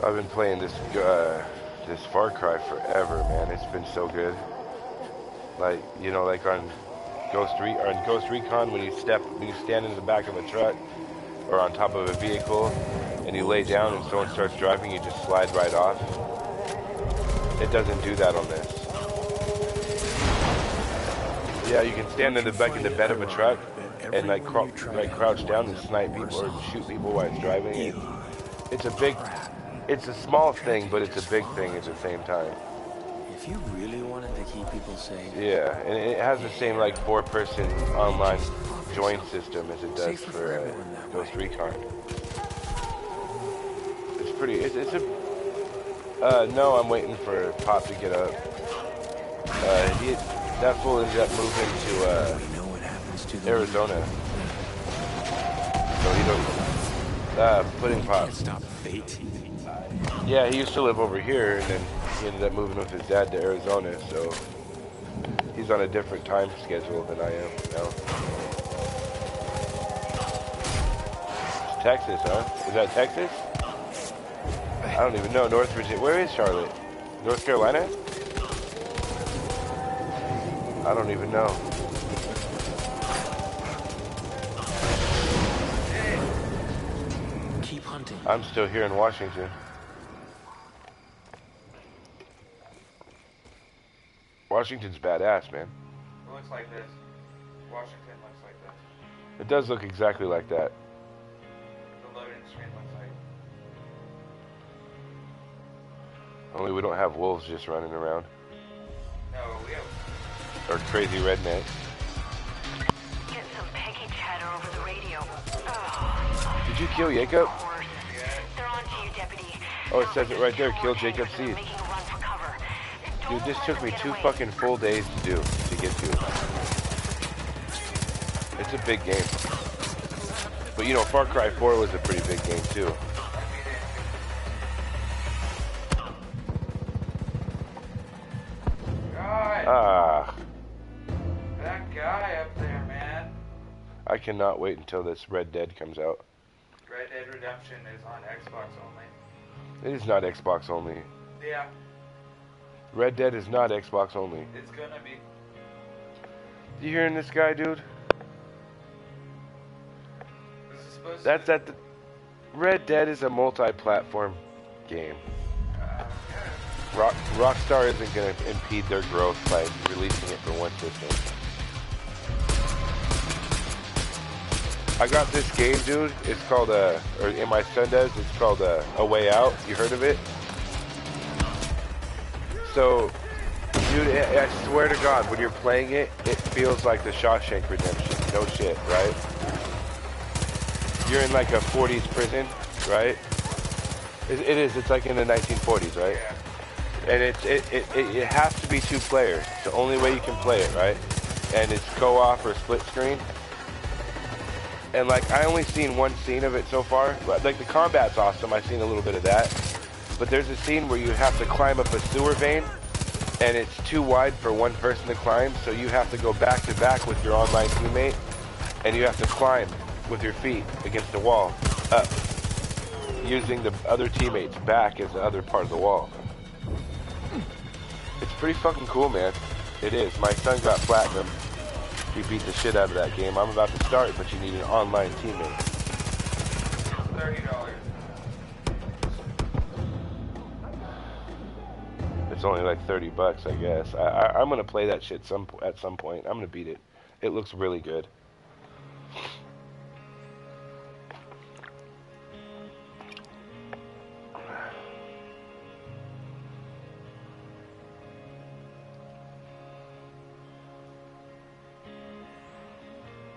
Speaker 1: I've been playing this Far Cry forever, man. It's been so good. Like, you know, like on Ghost Recon, when you stand in the back of a truck or on top of a vehicle and you lay down and someone starts driving, you just slide right off. It doesn't do that on this. Yeah, you can stand in the back of the bed of a truck and like crouch down and snipe people or shoot people while it's driving. It's a small thing, but it's a big thing at the same time.
Speaker 11: If you really wanted to keep people safe.
Speaker 1: Yeah, and it has the same like 4-person online join system as it does for Ghost Recon. It's pretty. It's a. No, I'm waiting for Pop to get up. That fool ended up moving to Arizona. So he don't. Pudding Pop. Yeah, he used to live over here, and then he ended up moving with his dad to Arizona. So he's on a different time schedule than I am now. It's Texas, huh? Is that Texas? I don't even know. North Virginia. Where is Charlotte? North Carolina? I don't even know.
Speaker 11: Keep hunting.
Speaker 1: I'm still here in Washington. Washington's badass, man.
Speaker 3: It looks like this. Washington looks like this.
Speaker 1: It does look exactly like that.
Speaker 3: The loading screen looks like.
Speaker 1: Only we don't have wolves just running around.
Speaker 3: No, we have.
Speaker 1: Or crazy rednecks.
Speaker 4: Get some Peggy chatter over the radio.
Speaker 1: Did you kill Jacob?
Speaker 4: They're on to you, deputy.
Speaker 1: Oh, it says it right there. Kill Jacob Seed. Dude, this took me 2 fucking full days to do, to get to. It's a big game. But you know, Far Cry 4 was a pretty big game too.
Speaker 3: God. That guy up there, man.
Speaker 1: I cannot wait until this Red Dead comes out.
Speaker 3: Red Dead Redemption is on Xbox only.
Speaker 1: It is not Xbox only.
Speaker 3: Yeah.
Speaker 1: Red Dead is not Xbox only.
Speaker 3: It's gonna be.
Speaker 1: You hearing this guy, dude? That's at the... Red Dead is a multi-platform game. Rockstar isn't going to impede their growth by releasing it for one system. I got this game, dude. It's called, or my son does, it's called A Way Out. You heard of it? So, dude, I swear to God, when you're playing it, it feels like the Shawshank Redemption. No shit, right? You're in like a 40s prison, right? It is. It's like in the 1940s, right? And it has to be 2 players. It's the only way you can play it, right? And it's co-op or split screen. And like I only seen one scene of it so far, but like the combat's awesome. I've seen a little bit of that. But there's a scene where you have to climb up a sewer vein, and it's too wide for one person to climb, so you have to go back to back with your online teammate, and you have to climb with your feet against the wall, up, using the other teammate's back as the other part of the wall. It's pretty fucking cool, man. It is. My son got platinum. He beat the shit out of that game. I'm about to start, but you need an online teammate.
Speaker 3: $30.
Speaker 1: It's only like $30, I guess. I'm gonna play that shit at some point. I'm gonna beat it. It looks really good.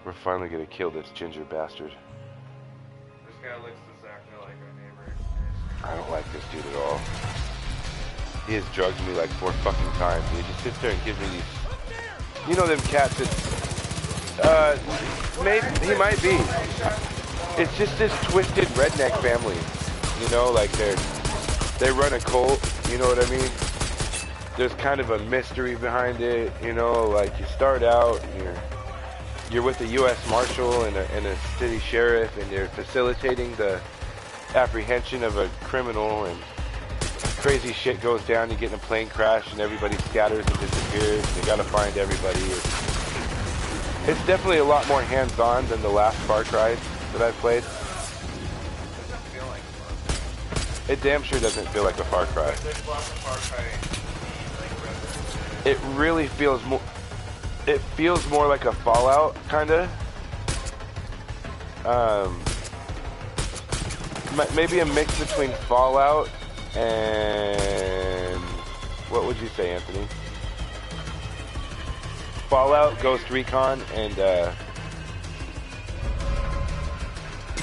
Speaker 1: We're finally gonna kill this ginger bastard.
Speaker 3: This guy looks exactly like our neighbor.
Speaker 1: I don't like this dude at all. He has drugged me like 4 fucking times. He just sits there and gives me these... You know them cats that... maybe, he might be. It's just this twisted redneck family. You know, like they run a cult, you know what I mean? There's kind of a mystery behind it, you know, like you start out and you're with the U.S. Marshal and a city sheriff, and you're facilitating the apprehension of a criminal, and crazy shit goes down. You get in a plane crash, and everybody scatters and disappears. And you gotta find everybody. It's definitely a lot more hands-on than the last Far Cry that I've played. It damn sure doesn't feel like a Far Cry. It really feels more... It feels more like a Fallout, kinda. Maybe a mix between Fallout and... What would you say, Anthony? Fallout, Ghost Recon, and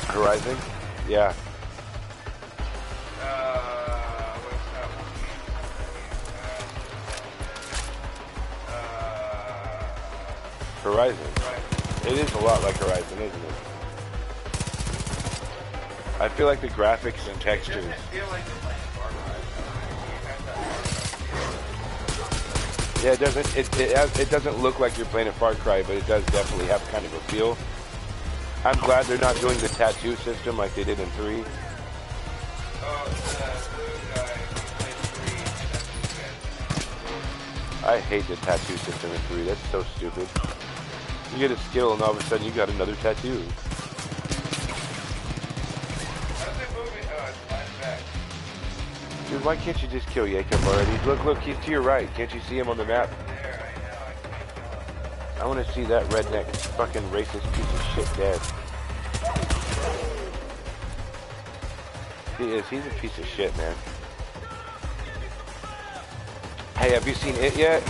Speaker 1: Horizon? Yeah. Horizon. It is a lot like Horizon, isn't it? I feel like the graphics and textures. Yeah, it doesn't look like you're playing a Far Cry, but it does definitely have kind of a feel. I'm glad they're not doing the tattoo system like they did in 3. I hate the tattoo system in 3. That's so stupid. You get a skill and all of a sudden you got another tattoo. Dude, why can't you just kill Jacob already? Look, he's to your right. Can't you see him on the map? I want to see that redneck fucking racist piece of shit dead. He is. He's a piece of shit, man. Hey, have you seen It yet?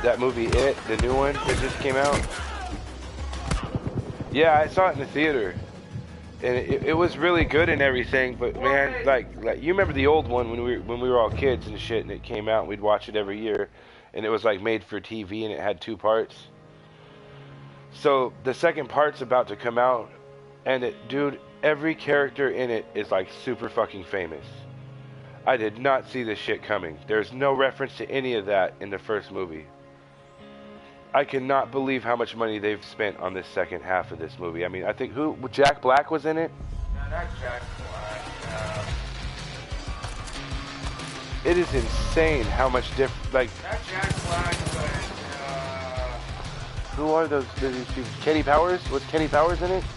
Speaker 1: That movie It, the new one that just came out? Yeah, I saw it in the theater. And it was really good and everything, but man, like you remember the old one when we were all kids and shit, and it came out and we'd watch it every year, and it was like made for TV and it had 2 parts. So the second part's about to come out, and dude, every character in it is like super fucking famous. I did not see this shit coming. There's no reference to any of that in the first movie. I cannot believe how much money they've spent on this second half of this movie. I mean, I think Jack Black was in it?
Speaker 3: No, not Jack Black.
Speaker 1: It is insane how much like...
Speaker 3: Not Jack Black, but...
Speaker 1: who are those people? Kenny Powers? Was Kenny Powers in it?
Speaker 3: I'm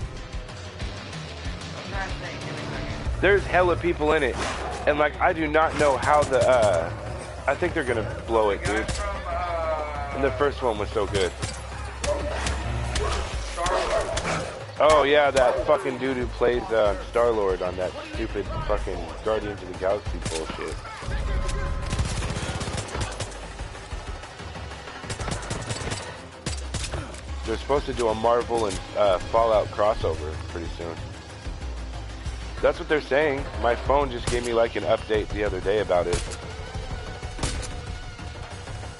Speaker 3: trying to think. Give me a second.
Speaker 1: There's hella people in it. And, like, I do not know how the, I think they're gonna blow it, dude. And the first one was so good. Oh, yeah, that fucking dude who plays Star-Lord on that stupid fucking Guardians of the Galaxy bullshit. They're supposed to do a Marvel and Fallout crossover pretty soon. That's what they're saying. My phone just gave me like an update the other day about it.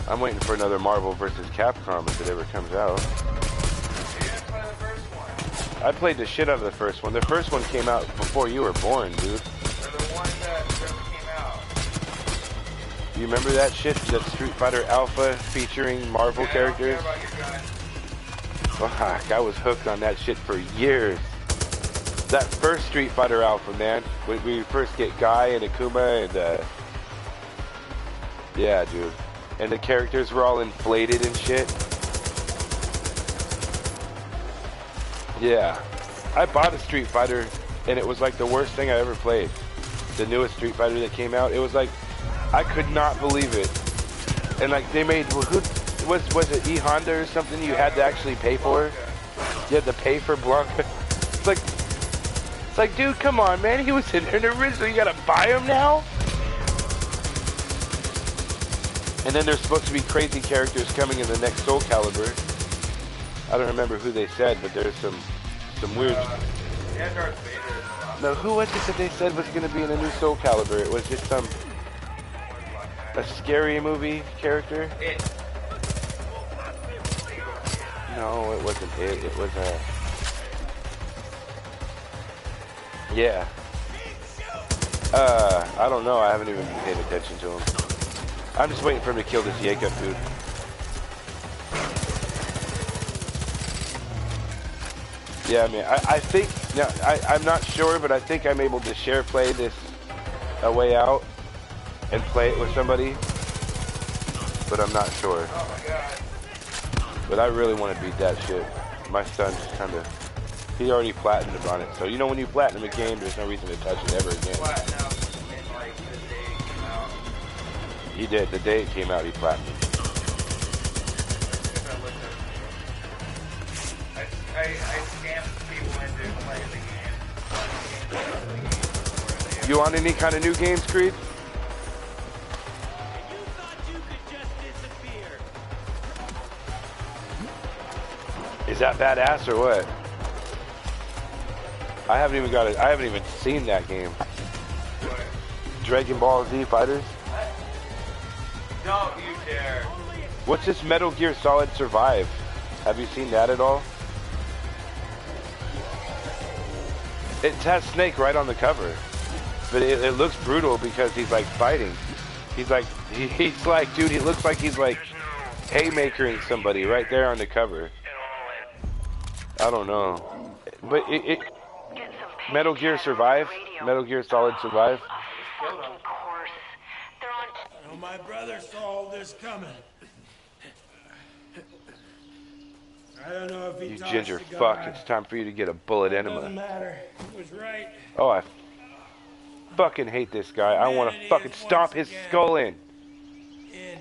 Speaker 1: I'm waiting for another Marvel vs. Capcom if it ever comes out.
Speaker 3: You didn't play the first one.
Speaker 1: I played the shit out of the first one. The first one came out before you were born, dude.
Speaker 3: Or the one that just came out.
Speaker 1: You remember that shit? That Street Fighter Alpha featuring Marvel characters? Fuck, I was hooked on that shit for years. That first Street Fighter Alpha, man. When we first get Guy and Akuma and, yeah, dude. And the characters were all inflated and shit. Yeah. I bought a Street Fighter, and it was like the worst thing I ever played. The newest Street Fighter that came out. It was like, I could not believe it. And like, they made, who, was it E Honda or something you had to actually pay for? You had to pay for Blanca. It's like, dude, come on, man. He was in there originally. You gotta buy him now? And then there's supposed to be crazy characters coming in the next Soul Calibur. I don't remember who they said, but there's some weird...
Speaker 3: Yeah, Darth Vader.
Speaker 1: No, who was it that they said was going to be in a new Soul Calibur? It was just a scary movie character?
Speaker 3: It.
Speaker 1: No, it wasn't it. It was a... Yeah. I don't know. I haven't even been paying attention to him. I'm just waiting for him to kill this Jacob dude. Yeah, I mean, I think, now, I'm not sure, but I think I'm able to share play this A Way Out and play it with somebody, but I'm not sure.
Speaker 3: Oh my god.
Speaker 1: But I really want to beat that shit. My son just kind of, he already platinumed on it, so you know when you platinum a game, there's no reason to touch it ever again.
Speaker 3: Platinum in like the day it came out.
Speaker 1: He did. The day it came out, he platinumed.
Speaker 3: I scammed people into playing the game.
Speaker 1: You on any kind of new games, Creed? Is that badass or what? I haven't even got it. I haven't even seen that game.
Speaker 3: What?
Speaker 1: Dragon Ball Z Fighters?
Speaker 3: Don't you dare.
Speaker 1: What's this Metal Gear Solid Survive? Have you seen that at all? It has Snake right on the cover, but it looks brutal because he's like fighting. He's like, dude, he looks like he's like haymakering somebody right there on the cover. I don't know, but it Metal Gear Survive, Metal Gear Solid Survive.
Speaker 11: Oh, my brother saw all this coming. I don't know if he
Speaker 1: You
Speaker 11: tossed
Speaker 1: ginger
Speaker 11: the
Speaker 1: fuck,
Speaker 11: gun.
Speaker 1: it's time for you to get a bullet
Speaker 11: Doesn't
Speaker 1: enema.
Speaker 11: matter. He was right.
Speaker 1: Oh, I fucking hate this guy. I want to fucking stomp his skull in.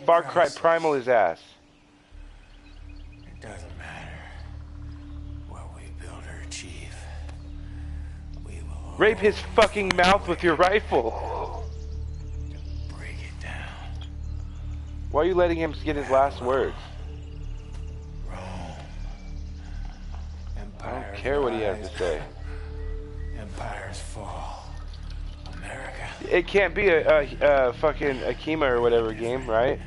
Speaker 1: Far Cry Primal his ass.
Speaker 11: It doesn't matter what we build or achieve. We will
Speaker 1: Rape his fucking mouth with your rifle.
Speaker 11: break it down.
Speaker 1: Why are you letting him get his last words? I don't care what he has to say.
Speaker 11: Empires fall. America.
Speaker 1: It can't be a fucking Akima or whatever game, right?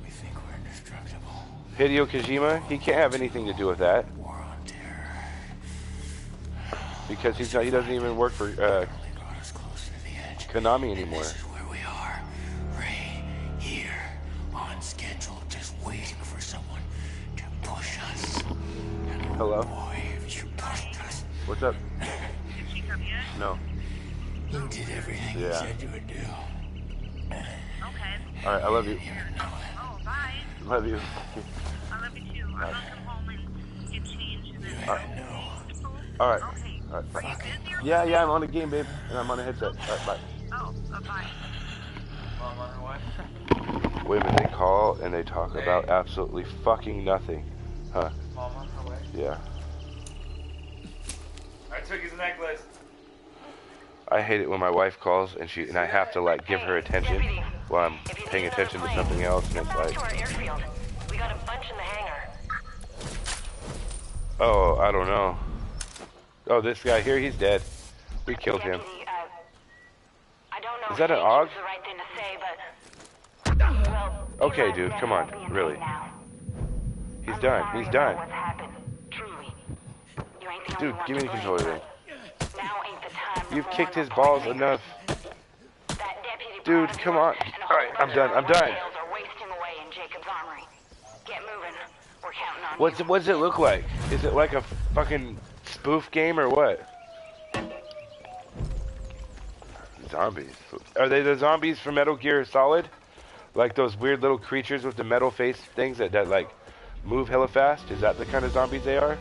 Speaker 11: We think we're indestructible.
Speaker 1: Hideo Kojima, he can't have anything to do with that. Because he's not, he doesn't even work for Konami anymore.
Speaker 11: This is where we are, right here, on schedule, just waiting for someone to push us. And
Speaker 1: Hello?
Speaker 11: boy, if you pushed us.
Speaker 1: What's up? No.
Speaker 11: You did everything you said you would do.
Speaker 1: All right, I love you.
Speaker 13: Oh, bye.
Speaker 1: Love you.
Speaker 13: I love you too. I'm gonna come home and get changed and then
Speaker 1: All right. All right.
Speaker 13: Okay.
Speaker 1: All right. Bye.
Speaker 13: Are you busy or
Speaker 1: Yeah, I'm on a game, babe, and I'm on a headset. All right, bye.
Speaker 13: Oh, bye.
Speaker 3: Mom on her way?
Speaker 1: Women, they call and they talk about absolutely fucking nothing. Huh?
Speaker 3: Mom on her way?
Speaker 1: Yeah.
Speaker 3: I took his necklace.
Speaker 1: I hate it when my wife calls and I have to like give her attention while I'm paying attention to something else, and it's like,
Speaker 4: To our airfield. We got a bunch in the hangar.
Speaker 1: oh, I don't know. Oh, this guy here, he's dead. We killed him.
Speaker 4: I don't know
Speaker 1: Is that an
Speaker 4: if
Speaker 1: AUG?
Speaker 4: it's the right thing to say, but well,
Speaker 1: Okay, dude, come on, really. He's done. He's done.
Speaker 4: what's happened. Truly. You ain't the
Speaker 1: Dude,
Speaker 4: only one
Speaker 1: give me
Speaker 4: to
Speaker 1: the
Speaker 4: blame,
Speaker 1: controller then.
Speaker 4: but now ain't the time to
Speaker 1: You've
Speaker 4: mourn
Speaker 1: kicked his
Speaker 4: the
Speaker 1: balls
Speaker 4: playmaker.
Speaker 1: enough.
Speaker 4: That deputy
Speaker 1: Dude,
Speaker 4: promised
Speaker 1: come on.
Speaker 4: and a
Speaker 1: All
Speaker 4: whole
Speaker 1: right, I'm
Speaker 4: bunch
Speaker 1: done.
Speaker 4: of
Speaker 1: I'm
Speaker 4: our
Speaker 1: done.
Speaker 4: whitetails are wasting away in Jacob's armory. Get moving. We're counting on
Speaker 1: What
Speaker 4: you.
Speaker 1: does it look like? Is it like a fucking spoof game or what? Zombies. Are they the zombies from Metal Gear Solid? Like those weird little creatures with the metal face things that like move hella fast? Is that the kind of zombies they are?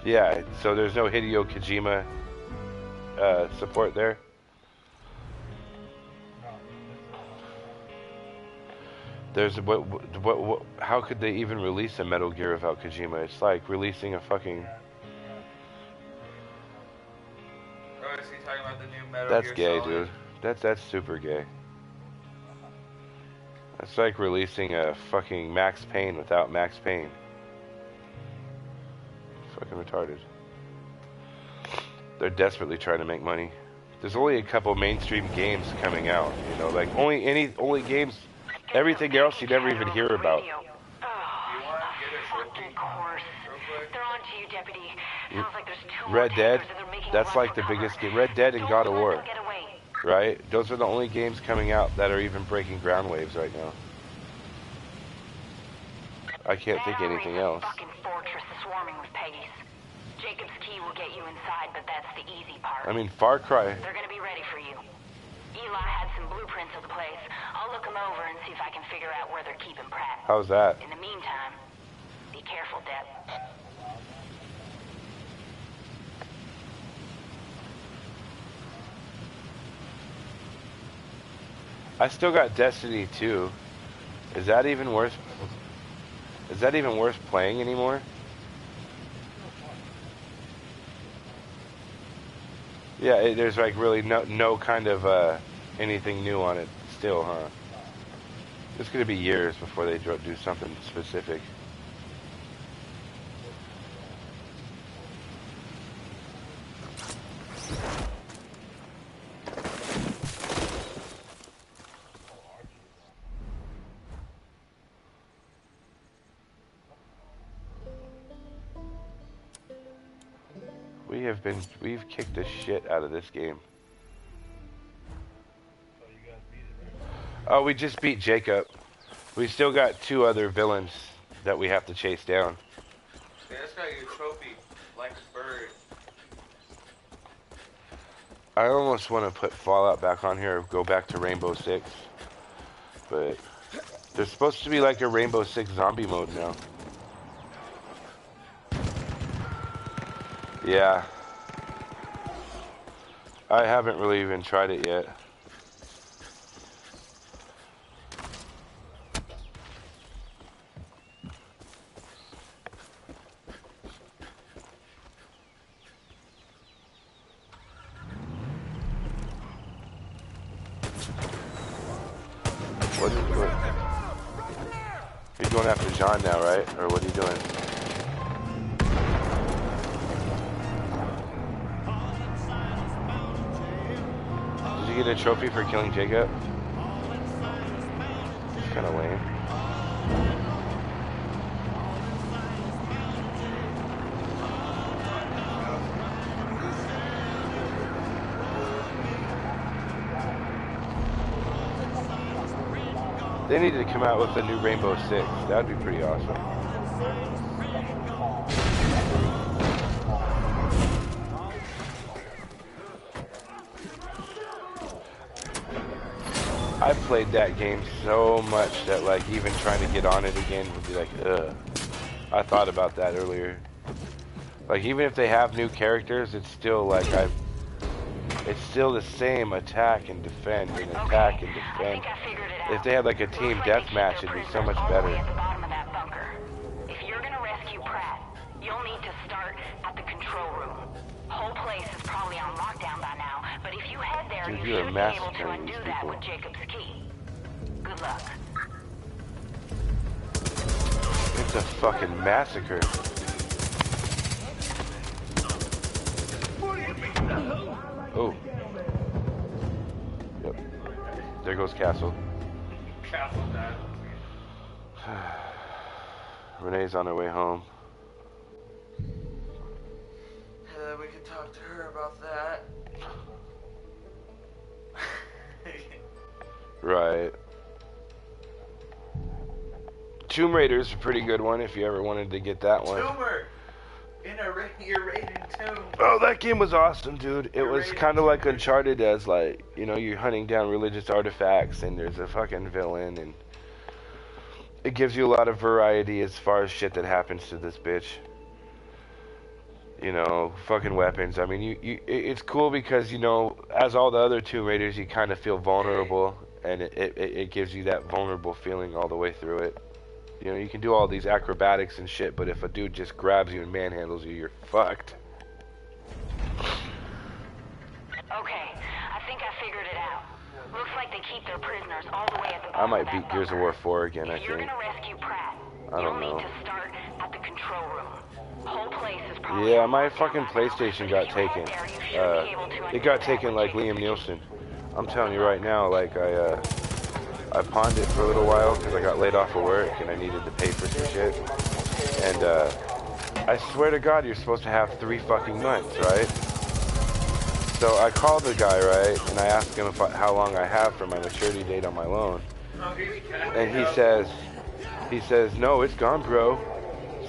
Speaker 1: Yeah, so there's no Hideo Kojima support there. There's what? How could they even release a Metal Gear without Kojima? It's like releasing a fucking.
Speaker 3: Oh, is he talking about the new Metal
Speaker 1: That's
Speaker 3: Gear
Speaker 1: gay,
Speaker 3: Solid?
Speaker 1: dude. That's super gay. That's like releasing a fucking Max Payne without Max Payne. Fucking retarded. They're desperately trying to make money. There's only a couple mainstream games coming out, you know, like only games. Everything else you never even hear about.
Speaker 4: Fucking course. They're on to you, deputy. Sounds like there's two
Speaker 1: Red
Speaker 4: more
Speaker 1: Dead,
Speaker 4: tankers and they're making a
Speaker 1: that's
Speaker 4: run
Speaker 1: like
Speaker 4: for
Speaker 1: the
Speaker 4: cover.
Speaker 1: biggest game. Red Dead and God of
Speaker 4: Don't
Speaker 1: War,
Speaker 4: let them get away.
Speaker 1: right? Those are the only games coming out that are even breaking ground waves right now. I can't think of anything else.
Speaker 4: Fucking fortress swarming with Peggies. Jacob's key will get you inside, but that's the easy part.
Speaker 1: I mean, Far Cry.
Speaker 4: They're gonna be ready for you. Eli had some blueprints of the place. I'll look them over and see if I can figure out where they're keeping Pratt.
Speaker 1: How's that?
Speaker 4: In the meantime, be careful, Deb.
Speaker 1: I still got Destiny 2. Is that even worth? Is that even worth playing anymore? Yeah, there's like really no kind of anything new on it still, huh? It's gonna be years before they do something specific. We've kicked the shit out of this game. Oh, we just beat Jacob. We still got 2 other villains that we have to chase down.
Speaker 3: Yeah, that's got your trophy, like a bird.
Speaker 1: I almost want to put Fallout back on here, or go back to Rainbow Six. But there's supposed to be like a Rainbow Six zombie mode now. Yeah. I haven't really even tried it yet. What? You're going after John now, right? Or what are you doing? get a trophy for killing Jacob? It's kind of lame. They need to come out with a new Rainbow Six. That'd be pretty awesome. I played that game so much that like even trying to get on it again would be like, ugh. I thought about that earlier. Like even if they have new characters, it's still like it's still the same attack and defend and attack and defend. If they had like a team deathmatch, it'd be so much better.
Speaker 4: If you're gonna rescue Pratt, you'll need to start at the control room. Whole place is probably on lockdown by now, but if you head there,
Speaker 1: Dude,
Speaker 4: you
Speaker 1: you're
Speaker 4: should be able to
Speaker 1: massacring
Speaker 4: undo
Speaker 1: these
Speaker 4: that
Speaker 1: people.
Speaker 4: with Jacob's key. Good luck.
Speaker 1: It's a fucking massacre. Oh. Yep. There goes Castle.
Speaker 3: Castle died.
Speaker 1: Renee's on her way home.
Speaker 3: We could talk to her about that.
Speaker 1: Right. Tomb Raider's a pretty good one if you ever wanted to get that one.
Speaker 3: Tumor! You're raiding Tomb.
Speaker 1: Oh, that game was awesome, dude. It was kind of like Uncharted as like, you know, you're hunting down religious artifacts and there's a fucking villain and it gives you a lot of variety as far as shit that happens to this bitch. You know, fucking weapons. I mean, it's cool because, you know, as all the other Tomb Raiders, you kind of feel vulnerable and it gives you that vulnerable feeling all the way through it. You know, you can do all these acrobatics and shit, but if a dude just grabs you and manhandles you, you're fucked.
Speaker 4: Okay, I think I figured it out. Looks like they keep their prisoners all the way at the
Speaker 1: I
Speaker 4: bottom
Speaker 1: might
Speaker 4: of that
Speaker 1: beat Gears of
Speaker 4: bunker.
Speaker 1: War 4 again, I
Speaker 4: If you're
Speaker 1: think.
Speaker 4: gonna rescue Pratt,
Speaker 1: I don't
Speaker 4: you'll
Speaker 1: know.
Speaker 4: need to start at the control room. Whole place is probably
Speaker 1: Yeah,
Speaker 4: on
Speaker 1: my
Speaker 4: lockdown
Speaker 1: fucking
Speaker 4: by now,
Speaker 1: PlayStation
Speaker 4: but
Speaker 1: got
Speaker 4: if you head
Speaker 1: taken.
Speaker 4: there, you should be able to
Speaker 1: It
Speaker 4: undo
Speaker 1: got
Speaker 4: that
Speaker 1: taken
Speaker 4: with
Speaker 1: like
Speaker 4: Jacob's
Speaker 1: Liam
Speaker 4: key.
Speaker 1: Nielsen. I'm telling you right now, like I pawned it for a little while because I got laid off of work and I needed to pay for some shit. And I swear to God, you're supposed to have 3 fucking months, right? So I called the guy, right, and I asked him how long I have for my maturity date on my loan. And he says, no, it's gone, bro.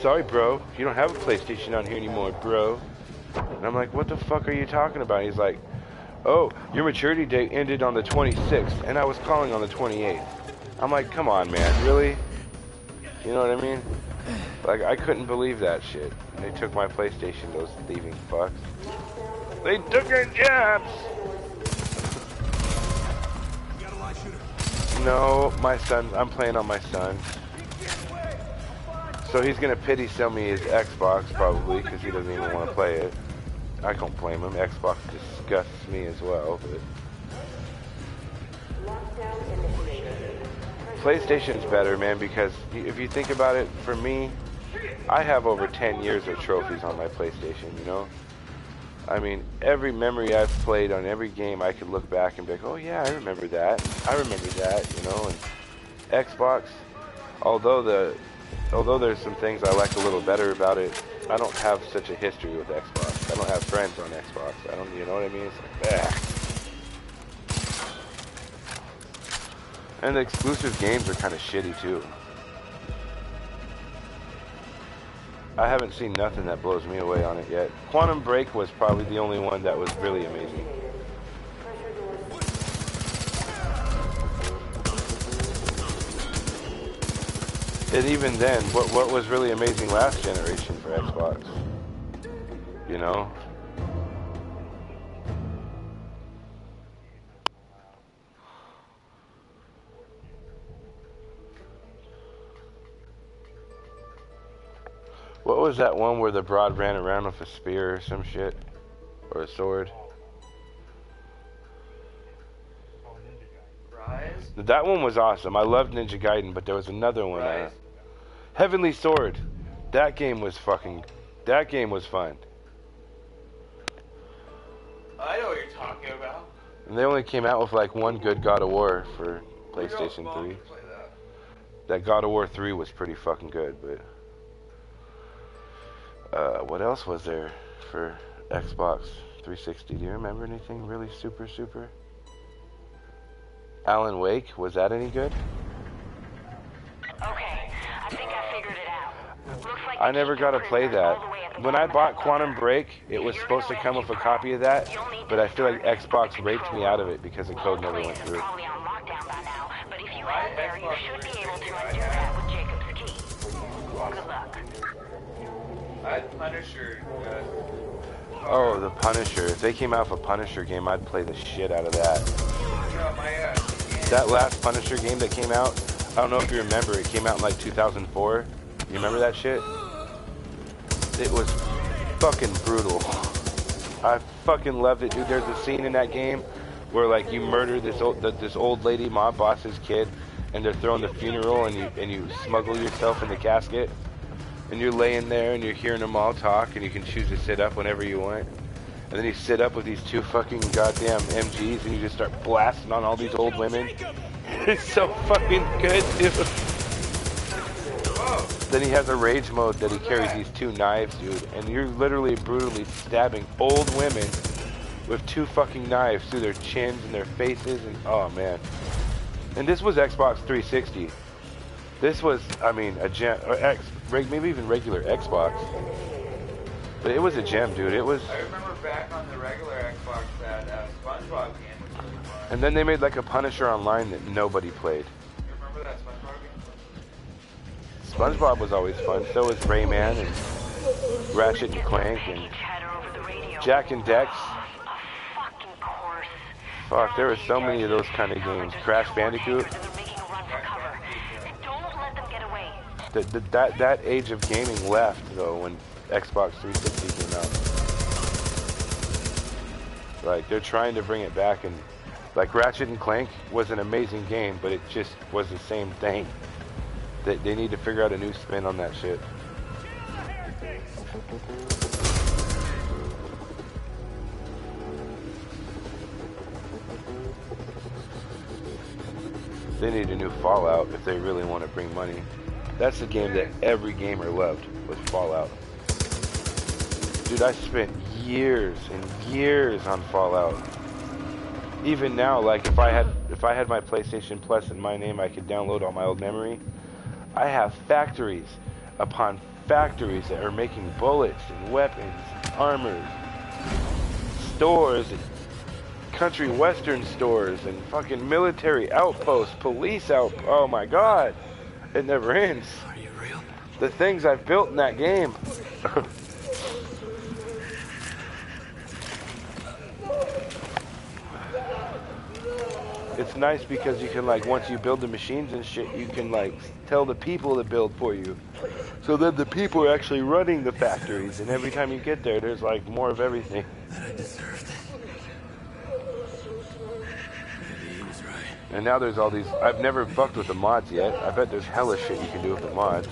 Speaker 1: Sorry, bro. You don't have a PlayStation on here anymore, bro. And I'm like, what the fuck are you talking about? He's like, oh, your maturity date ended on the 26th, and I was calling on the 28th. I'm like, come on, man, really? You know what I mean? Like, I couldn't believe that shit. They took my PlayStation, those thieving fucks. They took our jobs! No, my son, I'm playing on my son. So he's gonna pity sell me his Xbox, probably, because he doesn't even want to play it. I don't blame him. Xbox disgusts me as well, but... PlayStation's better, man, because if you think about it, for me, I have over 10 years of trophies on my PlayStation, you know? I mean, every memory I've played on every game, I could look back and be like, oh yeah, I remember that, you know? And Xbox, although there's some things I like a little better about it, I don't have such a history with Xbox. I don't have friends on Xbox. I don't, you know what I mean? It's like, bah. And the exclusive games are kind of shitty too. I haven't seen nothing that blows me away on it yet. Quantum Break was probably the only one that was really amazing. And even then, what was really amazing last generation for Xbox? You know? What was that one where the broad ran around with a spear or some shit? Or a sword?
Speaker 3: Rise?
Speaker 1: That one was awesome. I loved Ninja Gaiden, but there was another one.
Speaker 3: Rise?
Speaker 1: Heavenly Sword. That game was fun.
Speaker 3: I know what you're talking about.
Speaker 1: And they only came out with like one good God of War for PlayStation 3. That God of War 3 was pretty fucking good, but what else was there for Xbox 360? Do you remember anything really super? Alan Wake, was that any good?
Speaker 4: Okay, I think I figured it out. Looks like
Speaker 1: I never got to play that. When I bought Quantum Break, it was supposed to come with a copy of that, but I feel like Xbox raped me out of it because the code never went through.
Speaker 4: Probably on lockdown by now, but if you head there, you should be able to undo that with Jacob's key. Good luck.
Speaker 3: I had Punisher.
Speaker 1: Oh, the Punisher. If they came out with a Punisher game, I'd play the shit out of that. That last Punisher game that came out, I don't know if you remember, it came out in like 2004. You remember that shit? It was fucking brutal. I fucking loved it, dude. There's a scene in that game where like you murder this old lady mob boss's kid, and they're throwing the funeral, and you smuggle yourself in the casket, and you're laying there and you're hearing them all talk, and you can choose to sit up whenever you want. And then you sit up with these two fucking goddamn MGs, and you just start blasting on all these old women. It's so fucking good, dude. Then he has a rage mode that he carries these two knives, dude, and you're literally brutally stabbing old women with two fucking knives through their chins and their faces, and oh man. And this was Xbox 360. This was, I mean, a gem, or maybe even regular Xbox. But it was a gem, dude. It was.
Speaker 3: I remember back on the regular Xbox that SpongeBob game was really fun.
Speaker 1: And then they made like a Punisher Online that nobody played.
Speaker 3: You remember that SpongeBob game?
Speaker 1: SpongeBob was always fun. So was Rayman and Ratchet and Clank and Jack and Dex. Fuck, there were so many of those kind of games. Crash Bandicoot. That age of gaming left though when Xbox 360 came out. Like they're trying to bring it back, and like Ratchet and Clank was an amazing game, but it just was the same thing. They need to figure out a new spin on that shit. They need a new Fallout if they really want to bring money. That's the game that every gamer loved, was Fallout. Dude, I spent years and years on Fallout. Even now, like if I had my PlayStation Plus in my name, I could download all my old memory. I have factories upon factories that are making bullets and weapons, and armors, stores, and country western stores, and fucking military outposts, police outposts. Oh my god, it never ends.
Speaker 6: Are you real?
Speaker 1: The things I've built in that game. It's nice because you can, like, once you build the machines and shit, you can, like, tell the people to build for you. So then the people are actually running the factories, and every time you get there, there's, like, more of everything.
Speaker 6: That I deserved it. Maybe he was right.
Speaker 1: And now there's all these, I've never fucked with the mods yet. I bet there's hella shit you can do with the mods.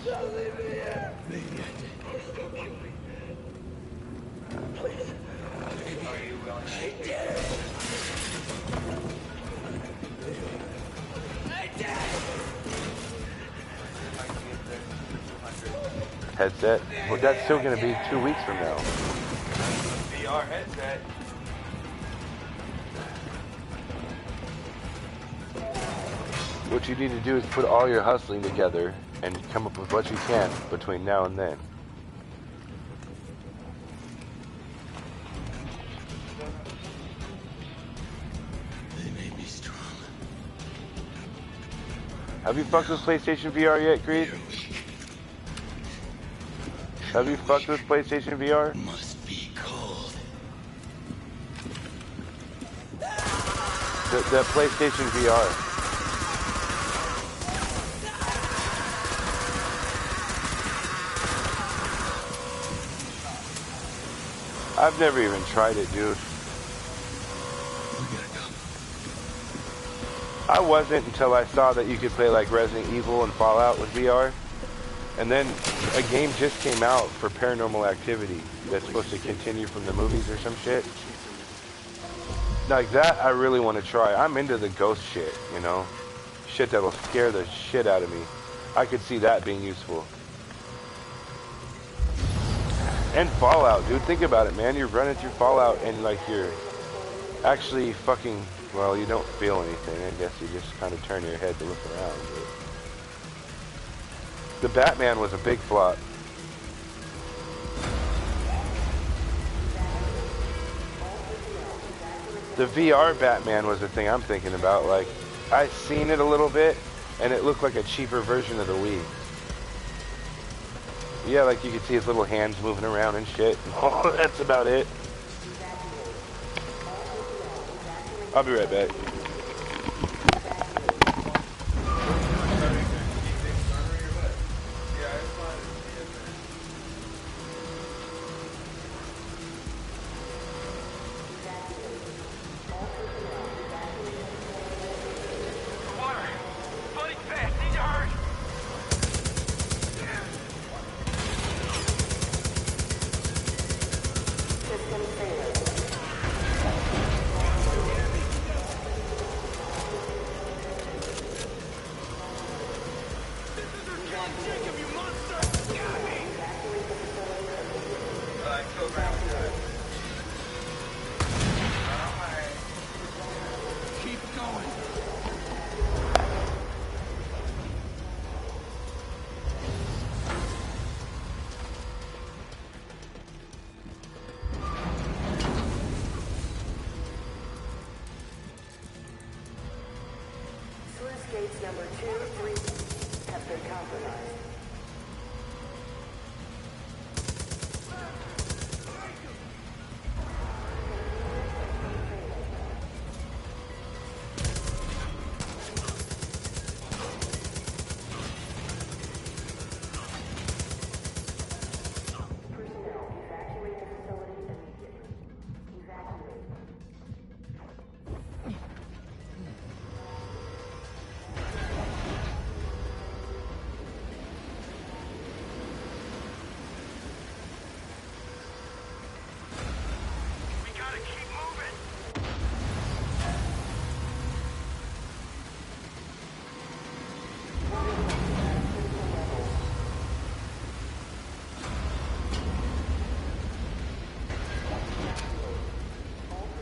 Speaker 1: Headset? Well, that's still going to be 2 weeks from now.
Speaker 3: VR headset.
Speaker 1: What you need to do is put all your hustling together and come up with what you can between now and then.
Speaker 6: They made me strong.
Speaker 1: Have you fucked with PlayStation VR yet, Creed? Have you fucked with PlayStation VR?
Speaker 6: Must be cold.
Speaker 1: The PlayStation VR. I've never even tried it, dude.
Speaker 6: We gotta go.
Speaker 1: I wasn't until I saw that you could play like Resident Evil and Fallout with VR. And then a game just came out for Paranormal Activity that's supposed to continue from the movies or some shit. Like that, I really want to try. I'm into the ghost shit, you know? Shit that'll scare the shit out of me. I could see that being useful. And Fallout, dude. Think about it, man. You're running through Fallout and, like, you're actually fucking... Well, you don't feel anything. I guess you just kind of turn your head to look around. But the Batman was a big flop. The VR Batman was the thing I'm thinking about. Like, I've seen it a little bit, and it looked like a cheaper version of the Wii. Yeah, like you could see his little hands moving around and shit. Oh, that's about it. I'll be right back.
Speaker 14: Gates number 2, 3 have been compromised.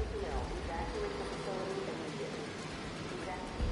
Speaker 14: Personnel, evacuate the facility immediately. Evacuate.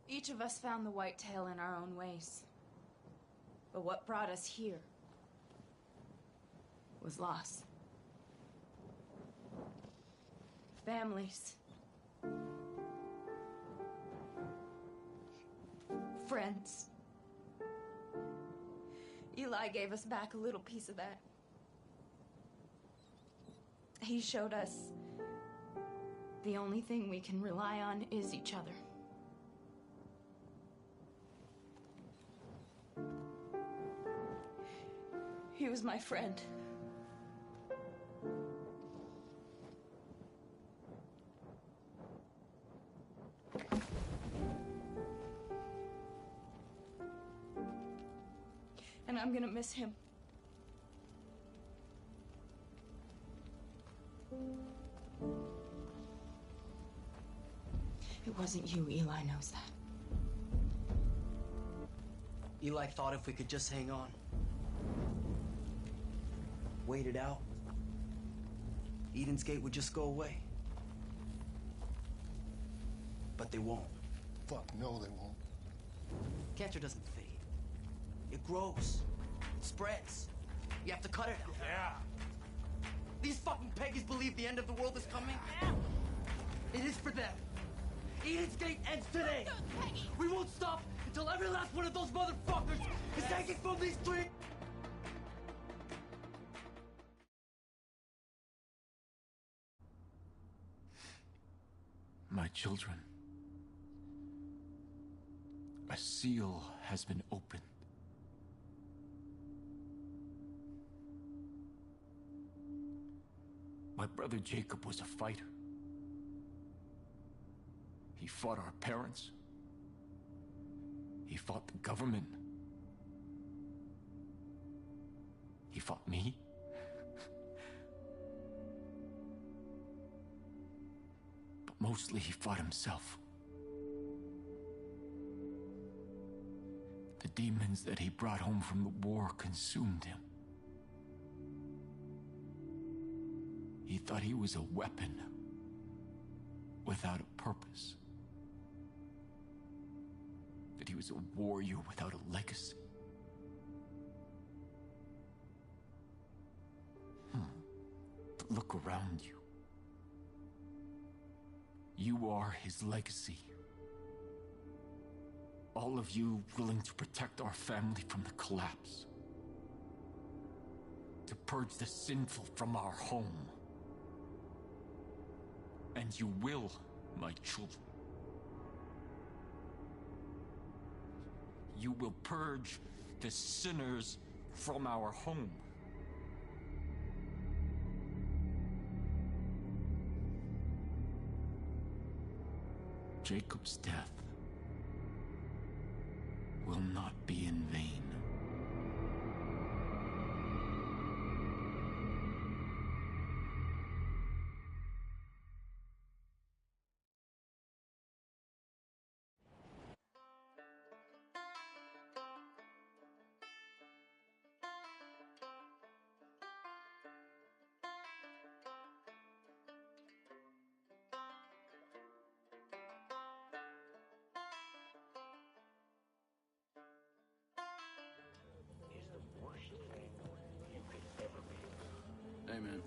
Speaker 9: Each of us found the whitetail in our own ways. But what brought us here was loss. Families. Friends. Eli gave us back a little piece of that. He showed us the only thing we can rely on is each other. He was my friend. And I'm gonna miss him. It wasn't you, Eli knows that.
Speaker 7: Eli thought if we could just hang on. wait it out, Eden's Gate would just go away. But they won't.
Speaker 15: Fuck no, they won't.
Speaker 7: Cancer doesn't fade. It grows. It spreads. You have to cut it out.
Speaker 15: Yeah.
Speaker 7: These fucking Peggies believe the end of the world is coming. It is for them. Eden's Gate ends today. We won't stop until every last one of those motherfuckers is taken from these streets.
Speaker 11: My children, a seal has been opened. My brother Jacob was a fighter. He fought our parents. He fought the government. He fought me. But mostly he fought himself. The demons that he brought home from the war consumed him. He thought he was a weapon without a purpose. That he was a warrior without a legacy. But look around you. You are his legacy. All of you willing to protect our family from the collapse. To purge the sinful from our home. And you will, my children. You will purge the sinners from our home. Jacob's death will not be in vain.
Speaker 16: Hey, man.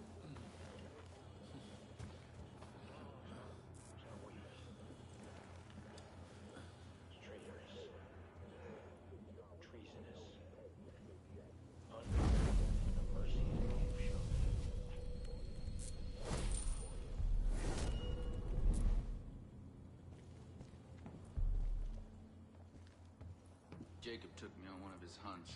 Speaker 16: Jacob took me on one of his hunts.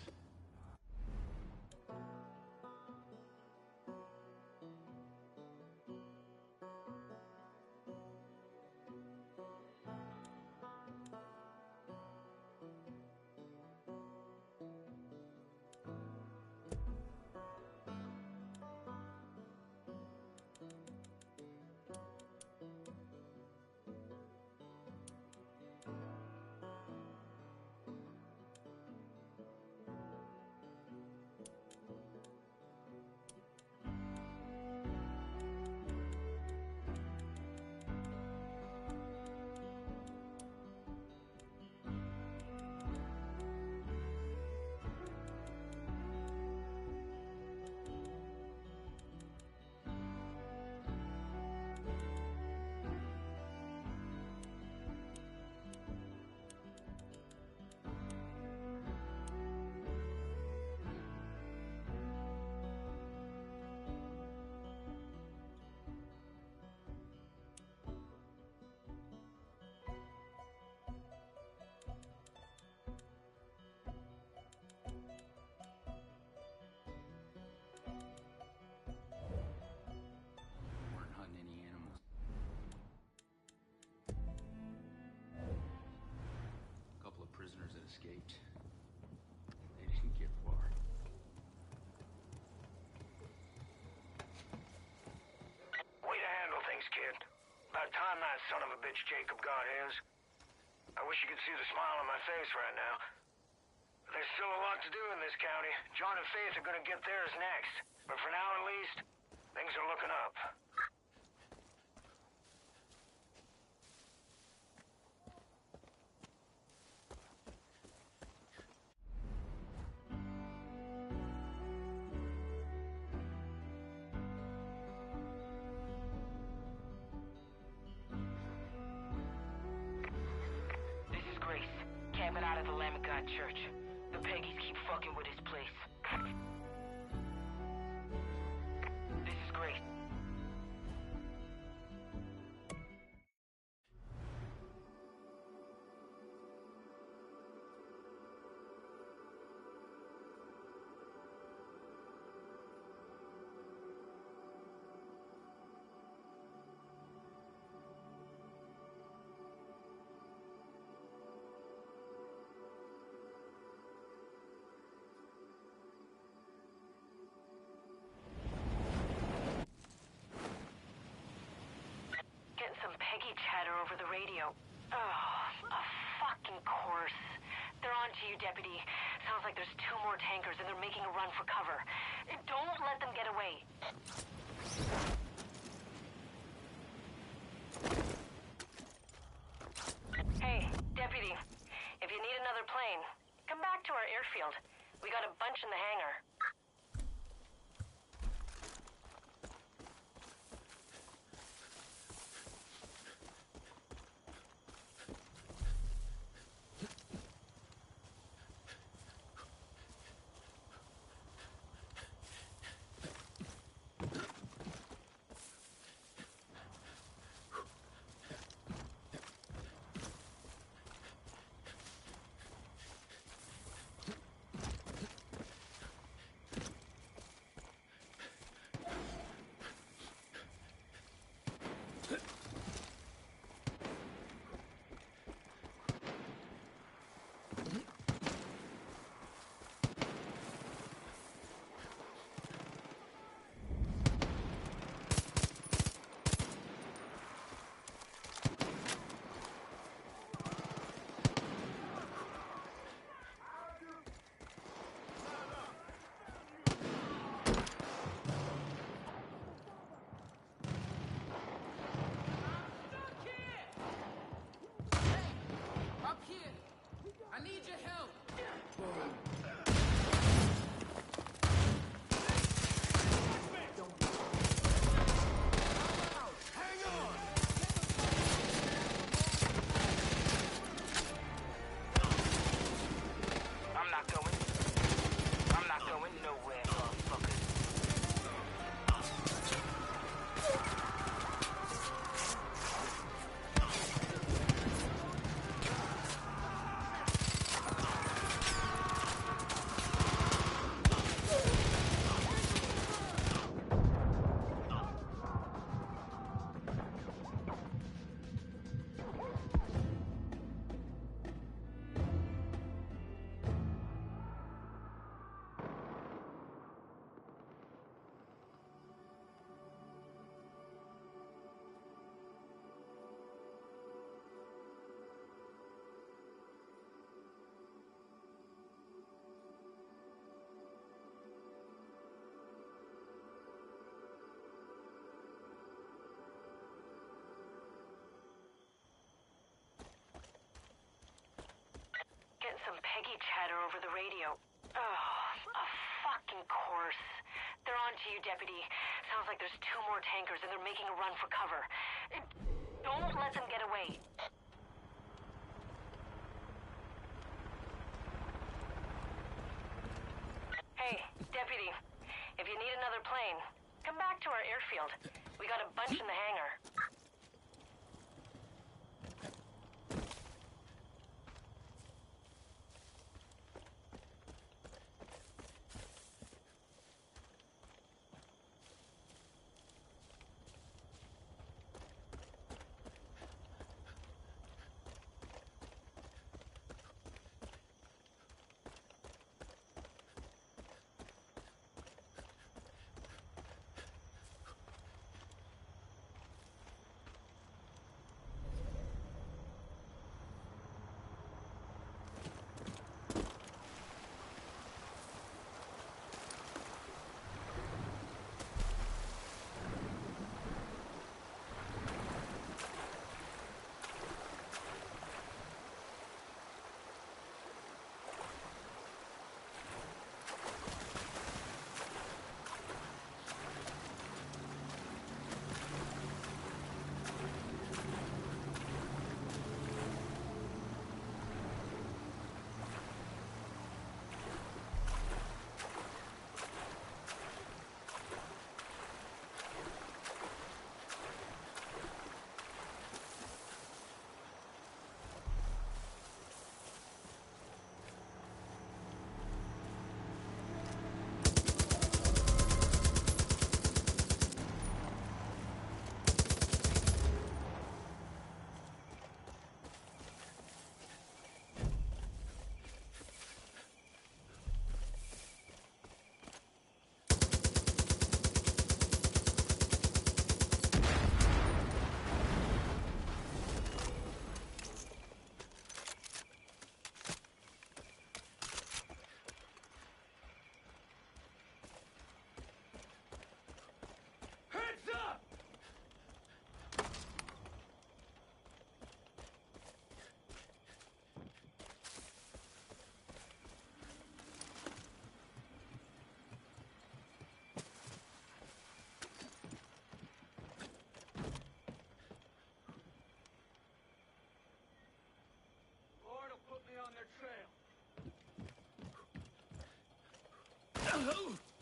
Speaker 16: Prisoners that escaped. They didn't get far.
Speaker 8: Way to handle things, kid. About time that son of a bitch Jacob got his. I wish you could see the smile on my face right now. There's still a lot to do in this county. John and Faith are gonna get theirs next. But for now, at least, things are looking up.
Speaker 4: This is Grace, camping out at the Lamb of God Church. The Peggies keep fucking with his place. This is Grace. Getting some Peggy chatter over the radio. Oh, of fucking course. They're on to you, Deputy. Sounds like there's 2 more tankers and they're making a run for cover. Don't let them get away. Hey, Deputy. If you need another plane, come back to our airfield. We got a bunch in the hangar.
Speaker 17: I need your help. Hang on.
Speaker 2: I'm not going nowhere, motherfucker.
Speaker 4: Getting some Peggy chatter over the radio. Oh, of fucking course. They're on to you, Deputy. Sounds like there's 2 more tankers and they're making a run for cover. Don't let them get away. Hey, Deputy. If you need another plane, come back to our airfield. We got a bunch in the hangar.
Speaker 17: Oh!